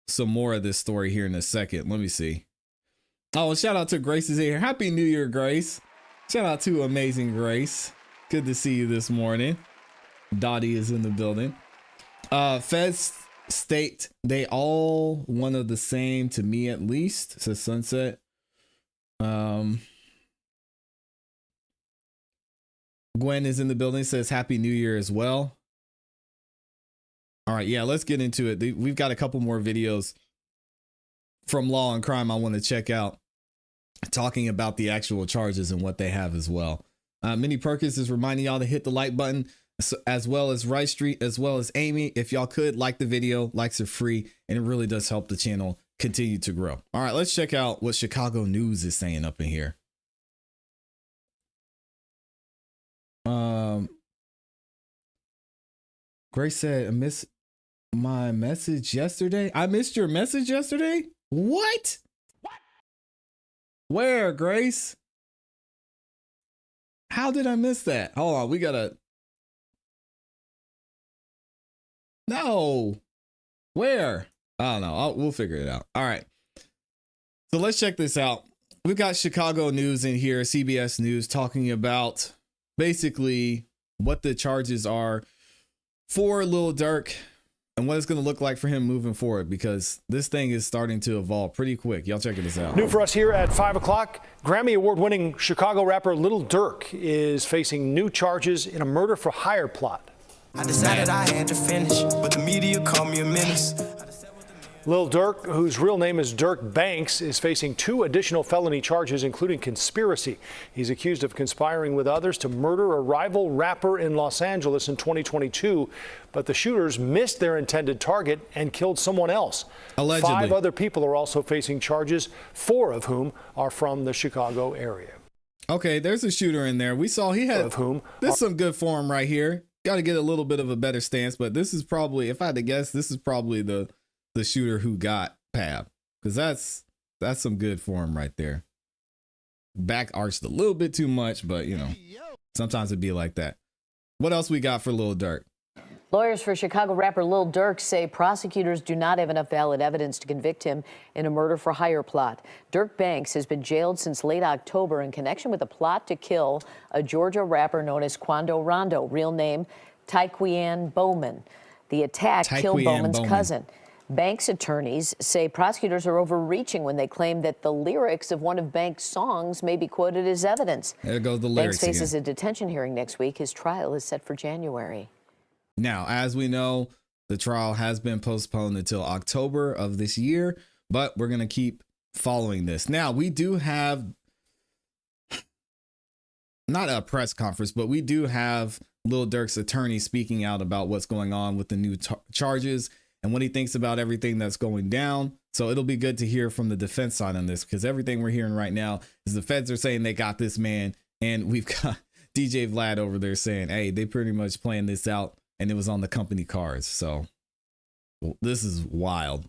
some more of this story here in a second. Let me see. Oh, shout out to Grace is here. Happy New Year, Grace. Shout out to Amazing Grace. Good to see you this morning. Dottie is in the building. Feds state they all one of the same to me at least, says Sunset. Gwen is in the building, says Happy New Year as well. All right, yeah, let's get into it. We've got a couple more videos from Law and Crime I want to check out, talking about the actual charges and what they have as well. Minnie Perkins is reminding y'all to hit the like button, as well as Rice Street, as well as Amy. If y'all could like the video, likes are free, and it really does help the channel continue to grow. All right, let's check out what Chicago News is saying up in here. Grace said, I missed my message yesterday. I missed your message yesterday? What? Where, Grace? How did I miss that? Hold on, we gotta. No. Where? I don't know. We'll figure it out. All right. So let's check this out. We've got Chicago News in here, CBS News, talking about basically what the charges are for Lil Durk and what it's going to look like for him moving forward, because this thing is starting to evolve pretty quick. Y'all checking this out. New for us here at 5 o'clock. Grammy Award-winning Chicago rapper Lil Durk is facing new charges in a murder-for-hire plot. I decided I had to finish, but the media called me a menace. Lil Durk, whose real name is Durk Banks, is facing 2 additional felony charges, including conspiracy. He's accused of conspiring with others to murder a rival rapper in Los Angeles in 2022, but the shooters missed their intended target and killed someone else. Allegedly. 5 other people are also facing charges, 4 of whom are from the Chicago area. Okay, there's a shooter in there. We saw he had this is some good form right here. Got to get a little bit of a better stance, but this is probably, if I had to guess, this is probably the shooter who got Pab, because that's some good form right there. Back arched a little bit too much, but you know, sometimes it'd be like that. What else we got for Lil Durk? Lawyers for Chicago rapper Lil Durk say prosecutors do not have enough valid evidence to convict him in a murder-for-hire plot. Durk Banks has been jailed since late October in connection with a plot to kill a Georgia rapper known as Quando Rondo, real name Tyquan Bowman. The attack killed Bowman's cousin. Banks' attorneys say prosecutors are overreaching when they claim that the lyrics of one of Banks' songs may be quoted as evidence. There goes the lyrics Banks faces again. a detention hearing next week. His trial is set for January. Now, as we know, the trial has been postponed until October of this year, but we're going to keep following this. Now, we do have not a press conference, but we do have Lil Durk's attorney speaking out about what's going on with the new charges and what he thinks about everything that's going down. So it'll be good to hear from the defense side on this, because everything we're hearing right now is the feds are saying they got this man, and we've got DJ Vlad over there saying, hey, they pretty much planned this out and it was on the company cards. So well, this is wild.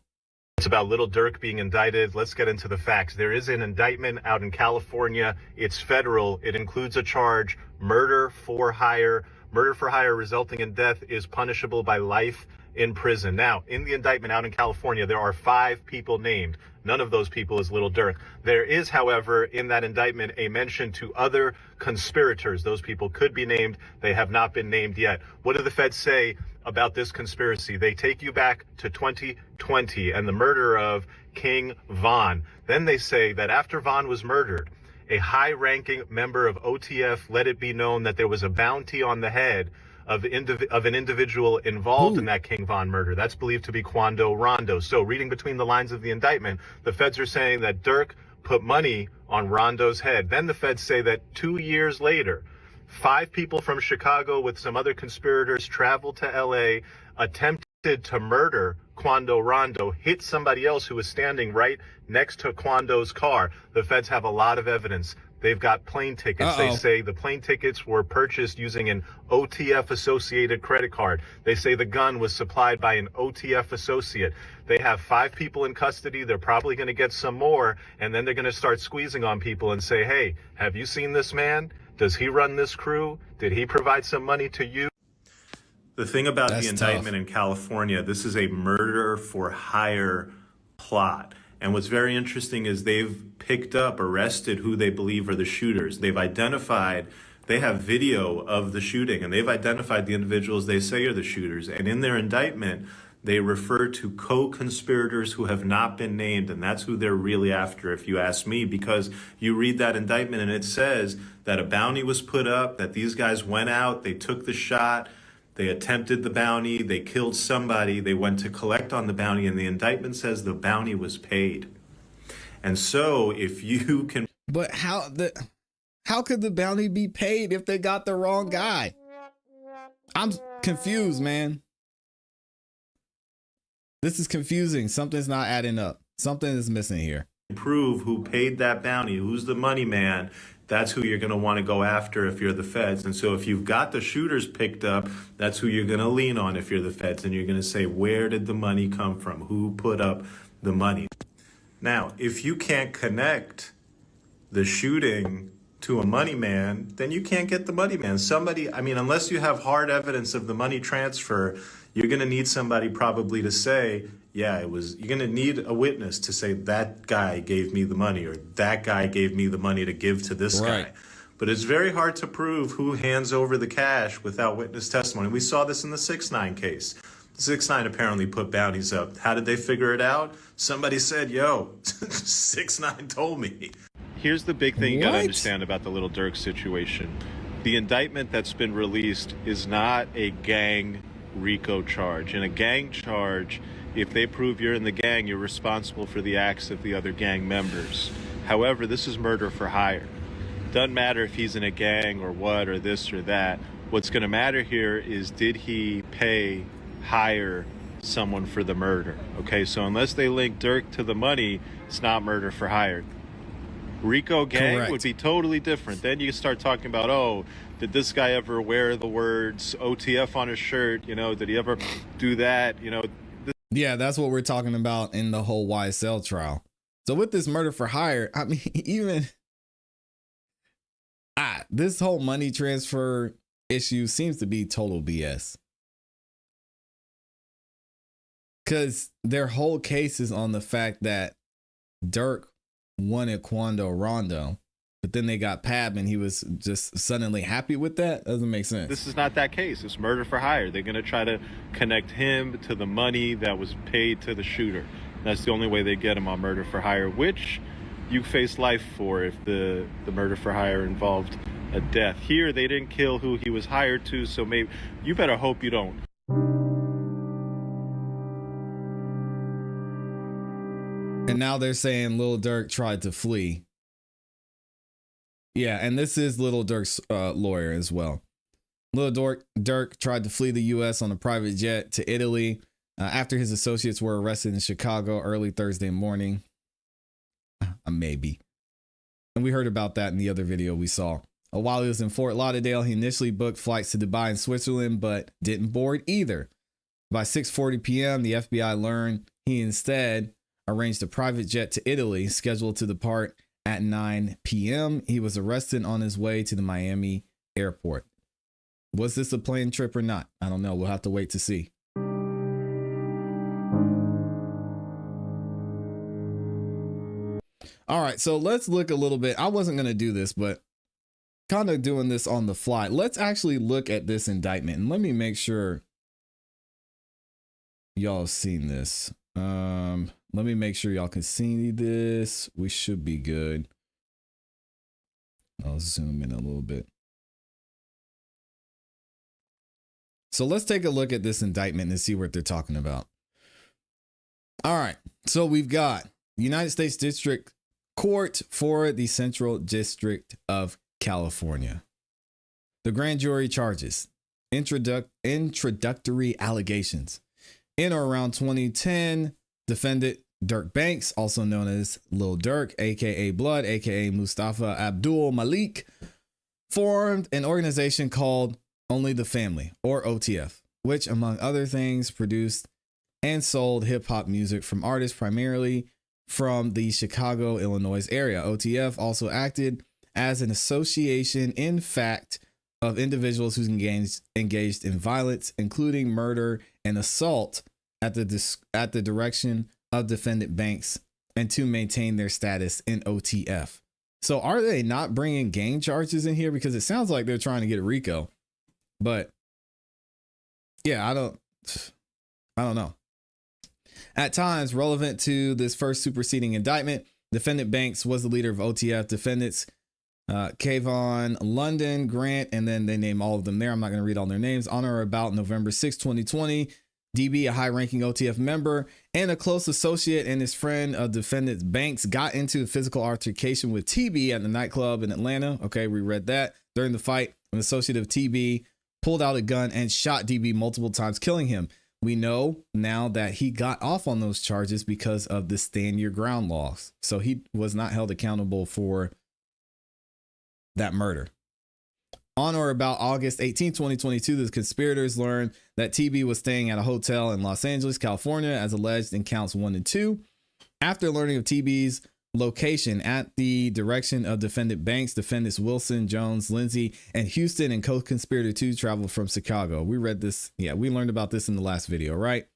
It's about Lil Durk being indicted. Let's get into the facts. There is an indictment out in California. It's federal. It includes a charge, murder for hire. Murder for hire resulting in death is punishable by life in prison. Now, in the indictment out in California, there are 5 people named. None of those people is Lil Durk. There is, however, in that indictment, a mention to other conspirators. Those people could be named. They have not been named yet. What do the feds say about this conspiracy? They take you back to 2020 and the murder of King Von. Then they say that after Von was murdered, a high-ranking member of OTF let it be known that there was a bounty on the head of an individual involved in that King Von murder. That's believed to be Quando Rondo. So reading between the lines of the indictment, the feds are saying that Durk put money on Rondo's head. Then the feds say that 2 years later, 5 people from Chicago with some other conspirators traveled to LA, attempted to murder Quando Rondo, hit somebody else who was standing right next to Quando's car. The feds have a lot of evidence. They've got plane tickets. They say the plane tickets were purchased using an OTF associated credit card. They say the gun was supplied by an OTF associate. They have 5 people in custody. They're probably going to get some more. And then they're going to start squeezing on people and say, hey, have you seen this man? Does he run this crew? Did he provide some money to you? The thing about the indictment in California, this is a murder for hire plot. And what's very interesting is they've picked up, arrested who they believe are the shooters. They've identified, they have video of the shooting, and they've identified the individuals they say are the shooters. And in their indictment, they refer to co-conspirators who have not been named, and that's who they're really after, if you ask me, because you read that indictment and it says that a bounty was put up, that these guys went out, they took the shot, they attempted the bounty, they killed somebody, they went to collect on the bounty, and the indictment says the bounty was paid. And so if you can... But how could the bounty be paid if they got the wrong guy? I'm confused, man. This is confusing. Something's not adding up. Something is missing here. Prove who paid that bounty, who's the money man. That's who you're going to want to go after if you're the feds. And so if you've got the shooters picked up, that's who you're going to lean on if you're the feds. And you're going to say, where did the money come from? Who put up the money? Now, if you can't connect the shooting to a money man, then you can't get the money man. Somebody, I mean, unless you have hard evidence of the money transfer, you're going to need somebody probably to say, yeah, it was, you're going to need a witness to say that guy gave me the money or that guy gave me the money to give to this guy. But it's very hard to prove who hands over the cash without witness testimony. We saw this in the 6ix9ine case. 6ix9ine apparently put bounties up. How did they figure it out? Somebody said, yo, 6ix9ine told me. Here's the big thing you got to understand about the Lil Durk situation. The indictment that's been released is not a gang RICO charge. In a gang charge, if they prove you're in the gang, you're responsible for the acts of the other gang members. However, this is murder for hire. Doesn't matter if he's in a gang or what or this or that. What's going to matter here is, did he hire someone for the murder? Okay, so unless they link Durk to the money, it's not murder for hire. RICO gang Correct. would be totally different. Then you start talking about, oh, did this guy ever wear the words OTF on his shirt? You know, did he ever do that? You know, Yeah, that's what we're talking about in the whole YSL trial. So with this murder for hire, I mean, even this whole money transfer issue seems to be total BS. Because their whole case is on the fact that Durk wanted Quando Rondo, but then they got Pab and he was just suddenly happy with that. Doesn't make sense. this is not that case. It's murder for hire. They're going to try to connect him to the money that was paid to the shooter. That's the only way they get him on murder for hire, which you face life for if the murder for hire involved a death. Here, they didn't kill who he was hired to, so maybe you better hope you don't. And now they're saying Lil Durk tried to flee. Yeah, and this is Lil Durk's lawyer as well. Lil Durk tried to flee the U.S. on a private jet to Italy after his associates were arrested in Chicago early Thursday morning. Maybe. And we heard about that in the other video we saw. While he was in Fort Lauderdale, he initially booked flights to Dubai and Switzerland, but didn't board either. By 6:40 p.m., the FBI learned he instead arranged a private jet to Italy, scheduled to depart at 9 p.m. He was arrested on his way to the Miami airport. Was this a planned trip or not? I don't know. We'll have to wait to see. All right, so let's look a little bit. I wasn't going to do this, but kind of doing this on the fly. Let's actually look at this indictment and let me make sure y'all have seen this. Let me make sure y'all can see this. We should be good. I'll zoom in a little bit. So let's take a look at this indictment and see what they're talking about. All right, so we've got United States District Court for the Central District of California. The grand jury charges introductory allegations. In or around 2010, defendant Durk Banks, also known as Lil Durk, aka Blood, aka Mustafa Abdul Malik, formed an organization called Only the Family, or OTF, which, among other things, produced and sold hip-hop music from artists primarily from the Chicago, Illinois area. OTF also acted as an association, in fact, of individuals who engaged in violence, including murder and assault, at the direction of defendant Banks, and to maintain their status in OTF. So are they not bringing gang charges in here? Because it sounds like they're trying to get a RICO, but yeah, I don't know. At times relevant to this first superseding indictment, defendant Banks was the leader of OTF. Defendants Kayvon, London, Grant, and then they name all of them there. I'm not going to read all their names. On or about November 6, 2020, DB, a high-ranking OTF member and a close associate, and his friend of defendant Banks got into a physical altercation with TB at the nightclub in Atlanta. Okay, we read that. During the fight, an associate of TB pulled out a gun and shot DB multiple times, killing him. We know now that he got off on those charges because of the stand your ground laws. So he was not held accountable for that murder. On or about August 18, 2022, the conspirators learned that TB was staying at a hotel in Los Angeles, California, as alleged in counts 1 and 2. After learning of TB's location at the direction of defendant Banks, defendants Wilson, Jones, Lindsay, and Houston and co-conspirator 2 traveled from Chicago. We read this. Yeah, we learned about this in the last video, right?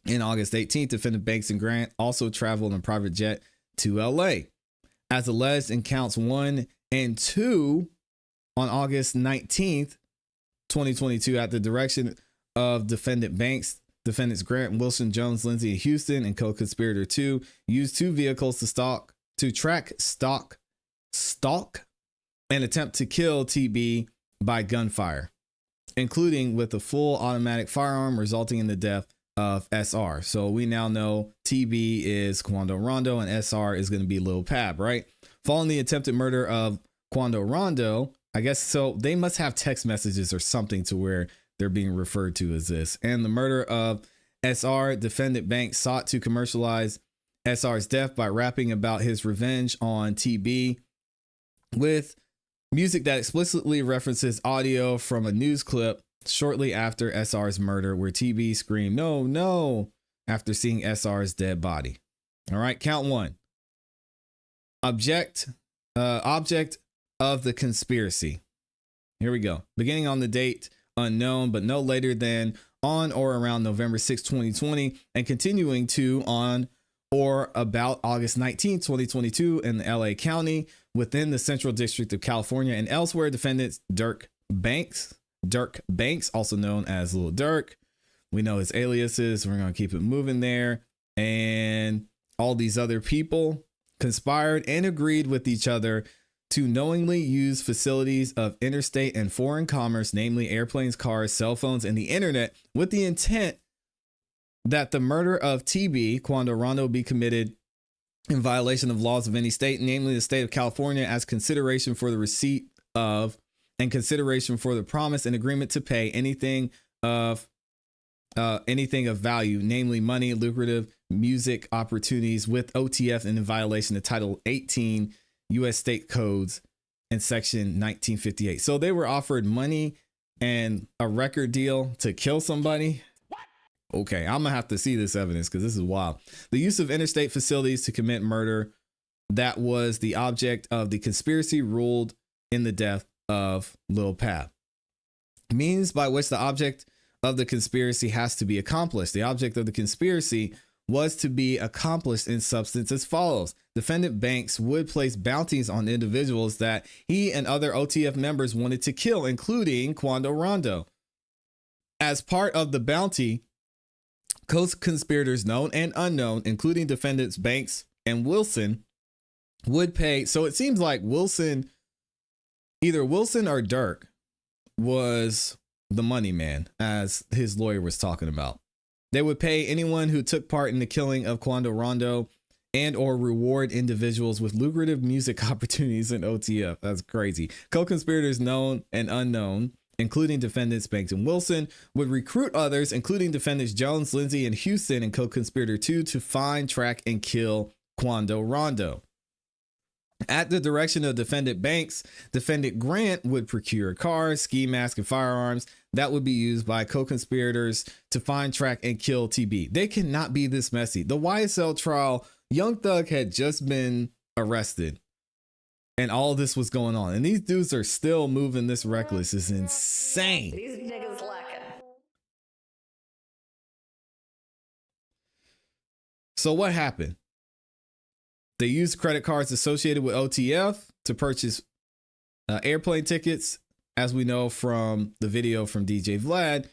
In August 18th, defendant Banks and Grant also traveled in a private jet to LA. As alleged in counts 1 and 2, on August 19th, 2022, at the direction of defendant Banks, defendants Grant, Wilson, Jones, Lindsay, and Houston, and co-conspirator 2 used 2 vehicles to track, stalk, and attempt to kill TB by gunfire. including with a full automatic firearm, resulting in the death of SR. So we now know TB is Quando Rondo and SR is going to be Lil Pab, right? Following the attempted murder of Quando Rondo, I guess so they must have text messages or something to where they're being referred to as this. And the murder of SR, defendant Banks sought to commercialize SR's death by rapping about his revenge on TB with music that explicitly references audio from a news clip shortly after SR's murder, where TB screamed, "No, no," after seeing SR's dead body. All right, count one. Object of the conspiracy. Here we go. Beginning on the date unknown, but no later than on or around November 6, 2020, and continuing to on or about August 19, 2022 in the LA County within the Central District of California and elsewhere. Defendants Durk Banks, also known as Lil Durk. We know his aliases. We're going to keep it moving there. And all these other people conspired and agreed with each other to knowingly use facilities of interstate and foreign commerce, namely airplanes, cars, cell phones, and the internet, with the intent that the murder of TB, Quando Rondo, be committed in violation of laws of any state, namely the state of California, as consideration for the receipt of and consideration for the promise and agreement to pay anything of value, namely money, lucrative music opportunities with OTF and in violation of Title 18 U.S. State Codes and Section 1958. So they were offered money and a record deal to kill somebody. Okay, I'm gonna have to see this evidence because this is wild. The use of interstate facilities to commit murder that was the object of the conspiracy ruled in the death of Lil Pab. Means by which the object of the conspiracy has to be accomplished. The object of the conspiracy was to be accomplished in substance as follows. Defendant Banks would place bounties on individuals that he and other OTF members wanted to kill, including Quando Rondo. As part of the bounty, co-conspirators known and unknown, including defendants Banks and Wilson, would pay. So it seems like Wilson, either Wilson or Durk, was the money man, as his lawyer was talking about. They would pay anyone who took part in the killing of Quando Rondo and or reward individuals with lucrative music opportunities in OTF. That's crazy. Co-conspirators known and unknown, including defendants Banks and Wilson, would recruit others, including defendants Jones, Lindsay, and Houston, and co-conspirator 2 to find, track, and kill Quando Rondo. At the direction of defendant Banks, defendant Grant would procure cars, ski masks, and firearms that would be used by co-conspirators to find, track, and kill TB. They cannot be this messy. The YSL trial, Young Thug had just been arrested and all this was going on. And these dudes are still moving this reckless. It's insane. These niggas lacking. So what happened? They used credit cards associated with OTF to purchase airplane tickets. As we know from the video from DJ Vlad,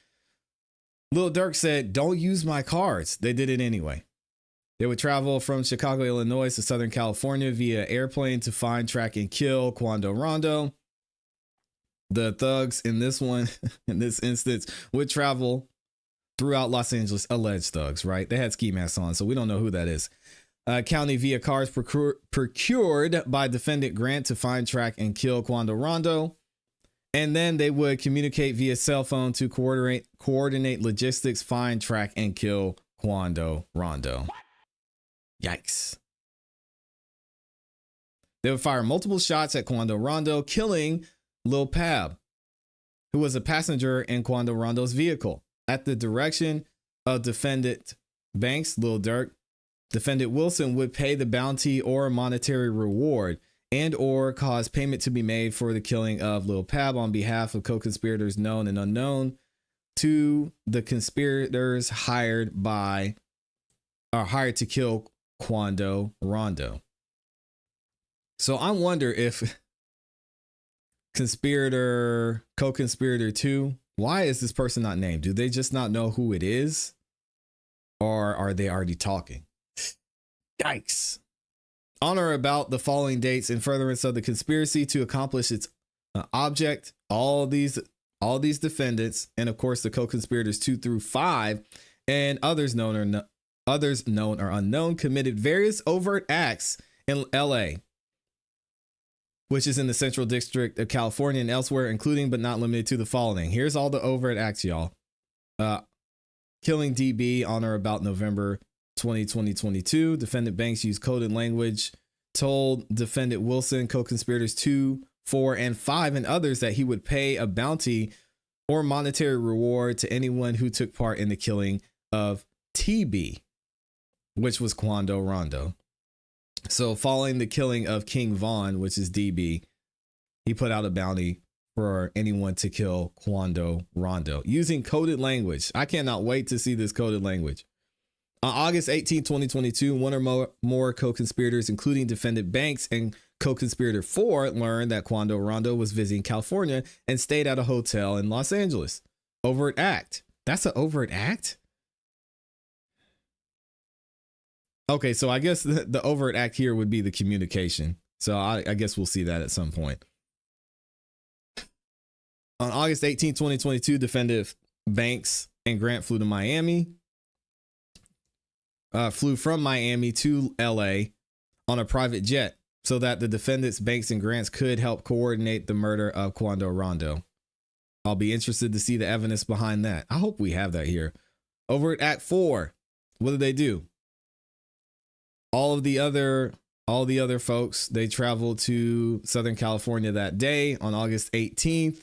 Lil Durk said, "Don't use my cards." They did it anyway. They would travel from Chicago, Illinois to Southern California via airplane to find, track, and kill Quando Rondo. The thugs in this one, in this instance, would travel throughout Los Angeles, alleged thugs, right? They had ski masks on, so we don't know who that is. County via cars procured by defendant Grant to find, track, and kill Quando Rondo. And then they would communicate via cell phone to coordinate logistics, find, track, and kill Quando Rondo. Yikes. They would fire multiple shots at Quando Rondo, killing Lil Pab, who was a passenger in Quando Rondo's vehicle. At the direction of defendant Banks, Lil Durk, defendant Wilson would pay the bounty or monetary reward and or cause payment to be made for the killing of Lil Pab on behalf of co-conspirators known and unknown to the conspirators hired to kill Quando Rondo. So I wonder if co-conspirator 2, why is this person not named? Do they just not know who it is? Or are they already talking? Yikes. On or about the following dates in furtherance of the conspiracy to accomplish its object, all these All these defendants, and of course the co-conspirators 2 through 5, and others known or unknown, committed various overt acts in LA, which is in the Central District of California and elsewhere, including but not limited to the following. Here's all the overt acts, y'all. Killing DB on or about November 2022. Defendant Banks used coded language, told defendant Wilson, co-conspirators 2, 4, and 5, and others that he would pay a bounty or monetary reward to anyone who took part in the killing of TB, which was Quando Rondo. So following the killing of King Von, which is DB, he put out a bounty for anyone to kill Quando Rondo using coded language. I cannot wait to see this coded language. On August 18, 2022, one or more co-conspirators, including defendant Banks and co-conspirator 4, learned that Quando Rondo was visiting California and stayed at a hotel in Los Angeles. Overt act. That's an overt act? Okay, so I guess the overt act here would be the communication. So I guess we'll see that at some point. On August 18, 2022, defendant Banks and Grant flew to Miami. Flew from Miami to LA on a private jet so that the defendants Banks and Grants could help coordinate the murder of Quando Rondo. I'll be interested to see the evidence behind that. I hope we have that here. Overt Act 4. What did they do? All the other folks, they traveled to Southern California that day on August 18th.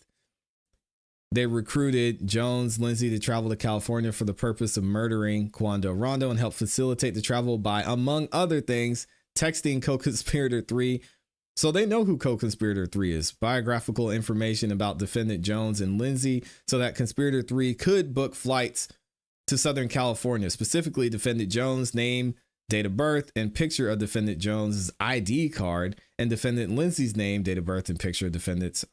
They recruited Jones, Lindsay to travel to California for the purpose of murdering Quando Rondo and help facilitate the travel by, among other things, texting co-conspirator 3. So they know who co-conspirator 3 is. Biographical information about defendant Jones and Lindsay so that conspirator 3 could book flights to Southern California, specifically defendant Jones' name, date of birth, and picture of defendant Jones's ID card, and defendant Lindsay's name, date of birth, and picture of defendant's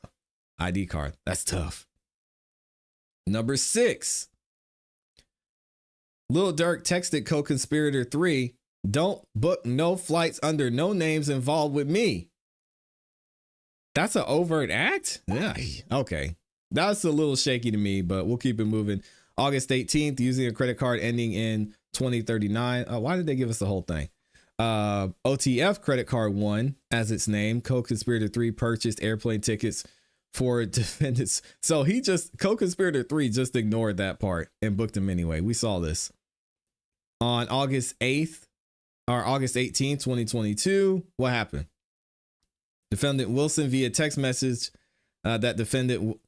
ID card. That's tough. Number 6. Lil Durk texted co-conspirator 3, "Don't book no flights under no names involved with me." That's an overt act? Yeah. Okay. That's a little shaky to me, but we'll keep it moving. August 18th, using a credit card ending in 2039. Why did they give us the whole thing? OTF credit card 1 as its name. Co-conspirator 3 purchased airplane tickets for defendants. So co-conspirator 3 just ignored that part and booked him anyway. We saw this. On August 18th, 2022, what happened? Defendant Wilson via text message that defendant...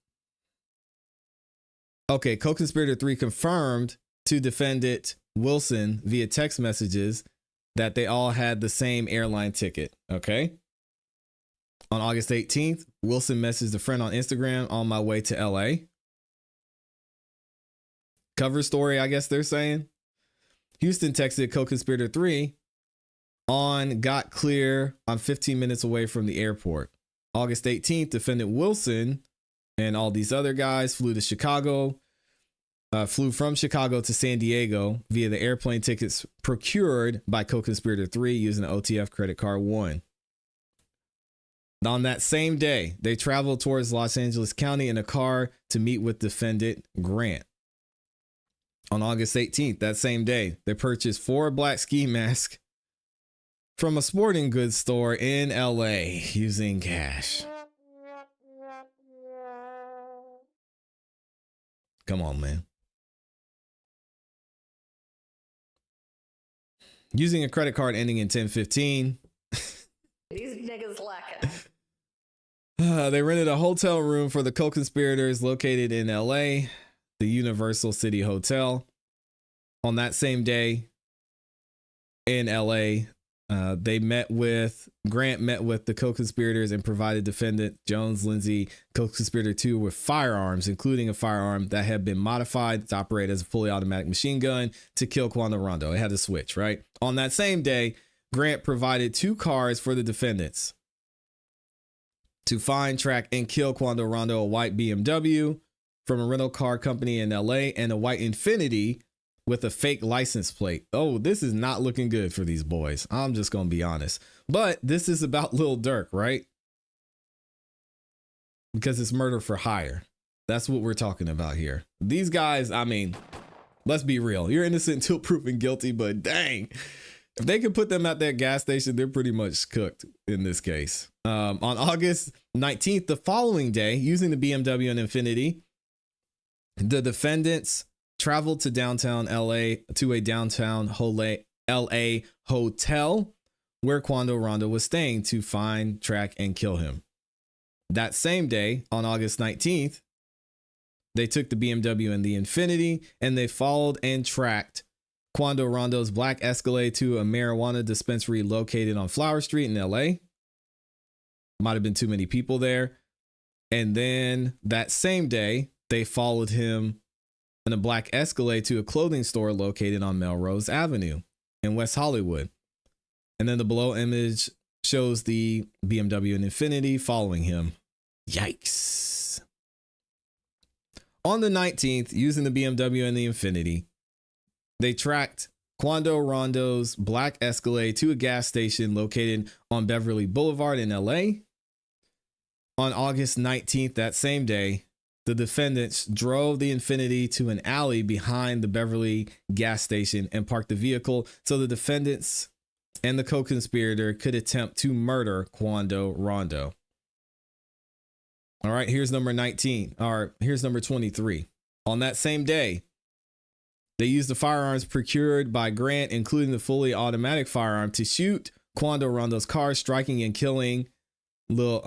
Okay, co-conspirator 3 confirmed to defendant Wilson via text messages that they all had the same airline ticket. Okay. On August 18th, Wilson messaged a friend on Instagram, "On my way to LA." Cover story, I guess they're saying. Houston texted co-conspirator 3 got clear. I'm 15 minutes away from the airport. August 18th, defendant Wilson and all these other guys flew from Chicago to San Diego via the airplane tickets procured by co-conspirator 3 using the OTF credit card 1. On that same day, they traveled towards Los Angeles County in a car to meet with defendant Grant. On August 18th, that same day, they purchased 4 black ski masks from a sporting goods store in LA using cash. Come on, man. Using a credit card ending in 1015. These niggas lacking. They rented a hotel room for the co-conspirators located in LA, the Universal City Hotel. On that same day in LA, Grant met with the co-conspirators and provided defendant Jones, Lindsay, co-conspirator 2 with firearms, including a firearm that had been modified to operate as a fully automatic machine gun to kill Quando Rondo. It had a switch, right? On that same day, Grant provided 2 cars for the defendants to find, track, and kill Quando Rondo, a white BMW from a rental car company in LA and a white Infiniti with a fake license plate. Oh, this is not looking good for these boys. I'm just going to be honest. But this is about Lil Durk, right? Because it's murder for hire. That's what we're talking about here. These guys, I mean, let's be real. You're innocent until proven guilty, but dang, if they could put them at that gas station, they're pretty much cooked in this case. On August 19th, the following day, using the BMW and Infiniti, the defendants traveled to downtown LA to a downtown LA hotel where Quando Rondo was staying to find, track, and kill him. That same day, on August 19th, they took the BMW and the Infiniti, and they followed and tracked Quando Rondo's black Escalade to a marijuana dispensary located on Flower Street in LA. Might have been too many people there. And then that same day, they followed him in a black Escalade to a clothing store located on Melrose Avenue in West Hollywood. And then the below image shows the BMW and Infiniti following him. Yikes. On the 19th, using the BMW and the Infiniti, they tracked Quando Rondo's black Escalade to a gas station located on Beverly Boulevard in LA. On August 19th, that same day, the defendants drove the Infiniti to an alley behind the Beverly gas station and parked the vehicle so the defendants and the co-conspirator could attempt to murder Quando Rondo. All right, here's number 19, or here's number 23. On that same day, they used the firearms procured by Grant, including the fully automatic firearm, to shoot Quando Rondo's car, striking and killing Lil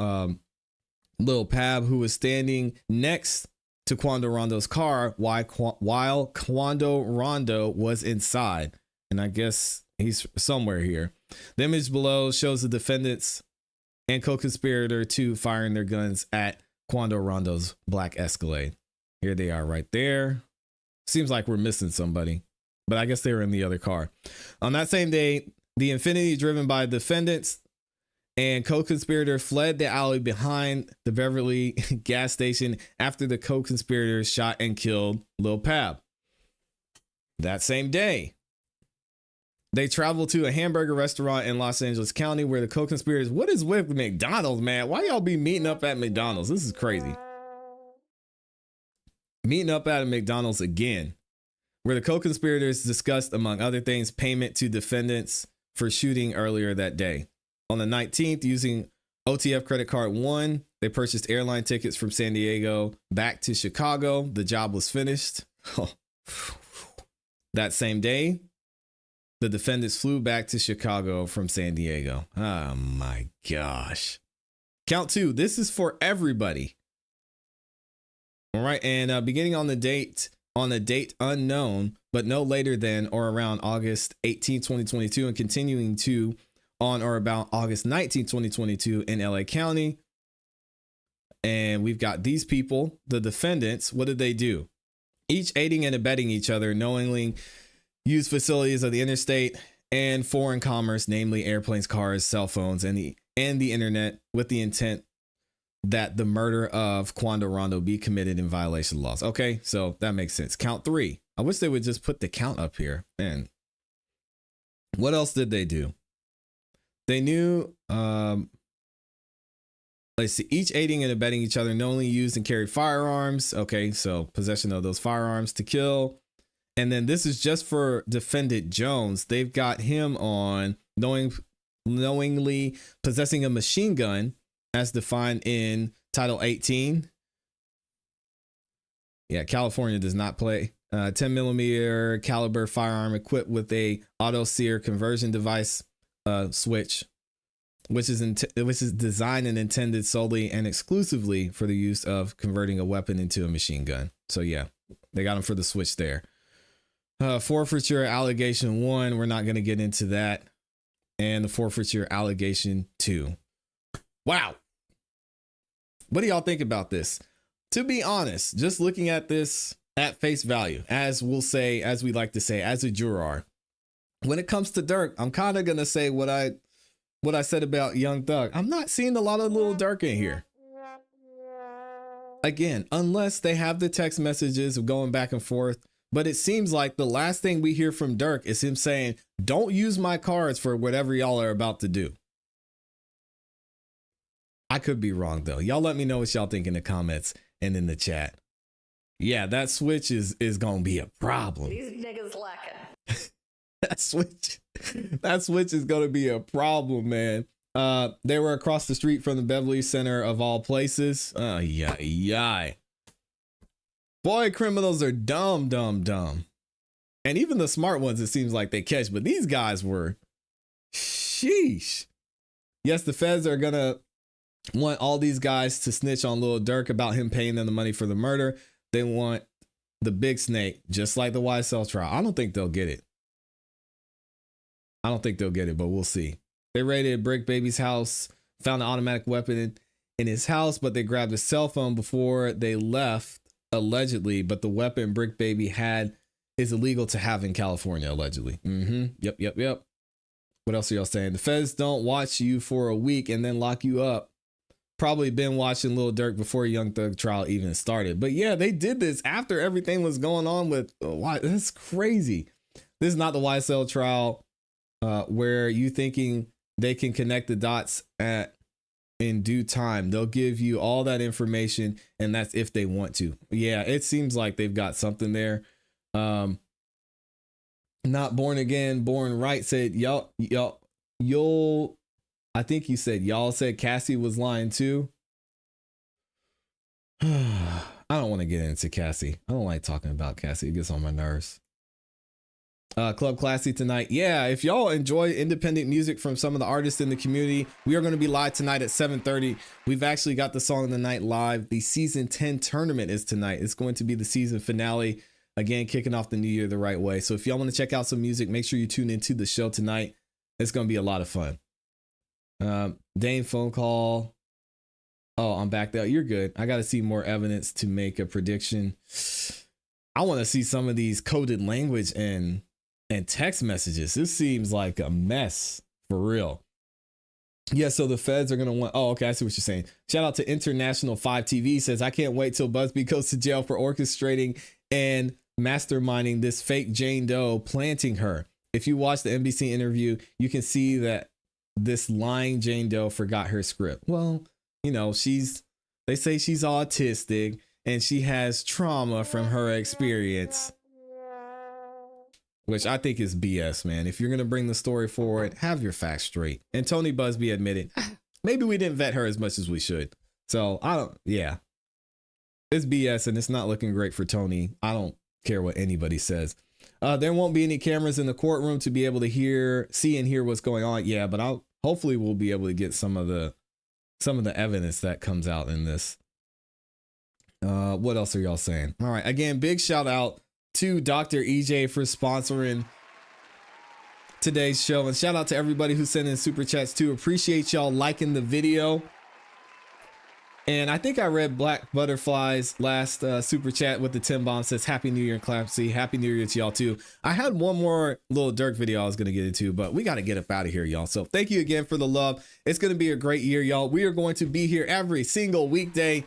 Pab, who was standing next to Quando Rondo's car while Quando Rondo was inside. And I guess he's somewhere here. The image below shows the defendants and co-conspirator 2 firing their guns at Quando Rondo's black Escalade. Here they are right there. Seems like we're missing somebody, but I guess they were in the other car. On that same day, the Infiniti driven by defendants and co-conspirator fled the alley behind the Beverly gas station after the co-conspirators shot and killed Lil Pab. That same day, they traveled to a hamburger restaurant in Los Angeles County where the co-conspirators, what is with McDonald's, man? Why y'all be meeting up at McDonald's? This is crazy. Meeting up at a McDonald's again, where the co-conspirators discussed, among other things, payment to defendants for shooting earlier that day. On the 19th, using OTF credit card 1, they purchased airline tickets from San Diego back to Chicago. The job was finished. That same day, the defendants flew back to Chicago from San Diego. Oh my gosh. Count 2. This is for everybody. All right. And beginning on a date unknown, but no later than or around August 18, 2022, and continuing to on or about August 19, 2022 in LA County. And we've got these people, the defendants. What did they do? Each aiding and abetting each other, knowingly use facilities of the interstate and foreign commerce, namely airplanes, cars, cell phones, and the internet, with the intent that the murder of Quando Rondo be committed in violation of laws. Okay, so that makes sense. Count 3. I wish they would just put the count up here. Man, what else did they do? They knew, let's see, each aiding and abetting each other, knowingly used and carried firearms. Okay, so possession of those firearms to kill. And then this is just for defendant Jones. They've got him on knowingly possessing a machine gun as defined in Title 18. Yeah, California does not play. 10 millimeter caliber firearm equipped with a auto sear conversion device switch, which is designed and intended solely and exclusively for the use of converting a weapon into a machine gun. So yeah, they got him for the switch there. Forfeiture allegation 1, we're not going to get into that. And the forfeiture allegation 2. Wow. What do y'all think about this? To be honest, just looking at this at face value, as we'll say, as we like to say, as a juror, when it comes to Durk, I'm kind of going to say what I said about Young Thug. I'm not seeing a lot of Lil Durk in here. Again, unless they have the text messages of going back and forth. But it seems like the last thing we hear from Durk is him saying, don't use my cards for whatever y'all are about to do. I could be wrong, though. Y'all let me know what y'all think in the comments and in the chat. Yeah, that switch is gonna be a problem. These niggas lacking. That switch is gonna be a problem, man. They were across the street from the Beverly Center of all places. Yeah. Boy, criminals are dumb. And even the smart ones, it seems like they catch, but these guys were, sheesh. Yes, the feds are gonna want all these guys to snitch on Lil Durk about him paying them the money for the murder. They want the big snake, just like the YSL trial. I don't think they'll get it. But we'll see. They raided Brick Baby's house, found an automatic weapon in his house, but they grabbed his cell phone before they left, allegedly. But the weapon Brick Baby had is illegal to have in California, allegedly. Yep. What else are y'all saying? The feds don't watch you for a week and then lock you up. Probably been watching Lil Durk before Young Thug trial even started. But yeah, they did this after everything was going on with why. That's crazy. This is not the YSL trial where you thinking they can connect the dots in due time. They'll give you all that information, and that's if they want to. Yeah, it seems like they've got something there. Not born again, born right said y'all. I think you said y'all said Cassie was lying too. I don't want to get into Cassie. I don't like talking about Cassie. It gets on my nerves. Club ClassE tonight. Yeah, if y'all enjoy independent music from some of the artists in the community, we are going to be live tonight at 7:30. We've actually got the Song of the Night live. The season 10 tournament is tonight. It's going to be the season finale. Again, kicking off the new year the right way. So if y'all want to check out some music, make sure you tune into the show tonight. It's going to be a lot of fun. Dane phone call. Oh, I'm back there. You're good. I got to see more evidence to make a prediction. I want to see some of these coded language and text messages. This seems like a mess for real. Yeah, so the feds are going to want... Oh, okay, I see what you're saying. Shout out to International 5 TV. Says, I can't wait till Buzbee goes to jail for orchestrating and masterminding this fake Jane Doe, planting her. If you watch the NBC interview, you can see that this lying Jane Doe forgot her script. Well, you know, they say she's autistic and she has trauma from her experience, which I think is BS, man. If you're going to bring the story forward, have your facts straight. And Tony Buzbee admitted, maybe we didn't vet her as much as we should. So it's BS and it's not looking great for Tony. I don't care what anybody says. There won't be any cameras in the courtroom to be able to see and hear what's going on. Yeah, but hopefully we'll be able to get some of the evidence that comes out in this. What else are y'all saying? All right. Again, big shout out to Dr. EJ for sponsoring today's show. And shout out to everybody who sent in super chats too. Appreciate y'all liking the video. And I think I read Black Butterfly's last super chat with the 10 bomb. Says Happy New Year, ClassE. Happy New Year to y'all too. I had one more Lil Durk video I was going to get into, but we got to get up out of here, y'all. So thank you again for the love. It's going to be a great year, y'all. We are going to be here every single weekday.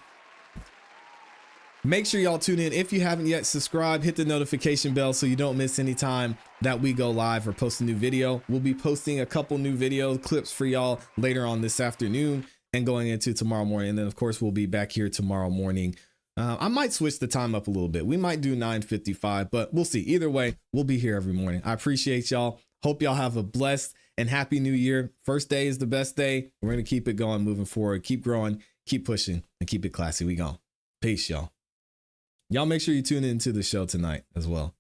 Make sure y'all tune in. If you haven't yet subscribed, hit the notification bell so you don't miss any time that we go live or post a new video. We'll be posting a couple new video clips for y'all later on this afternoon and going into tomorrow morning. And then of course we'll be back here tomorrow morning. I might switch the time up a little bit. We might do 9:55, but we'll see. Either way, we'll be here every morning. I appreciate y'all. Hope y'all have a blessed and happy new year. First day is the best day. We're going to keep it going, moving forward, keep growing, keep pushing, and keep it classy. We gone. Peace, y'all. Y'all make sure you tune into the show tonight as well.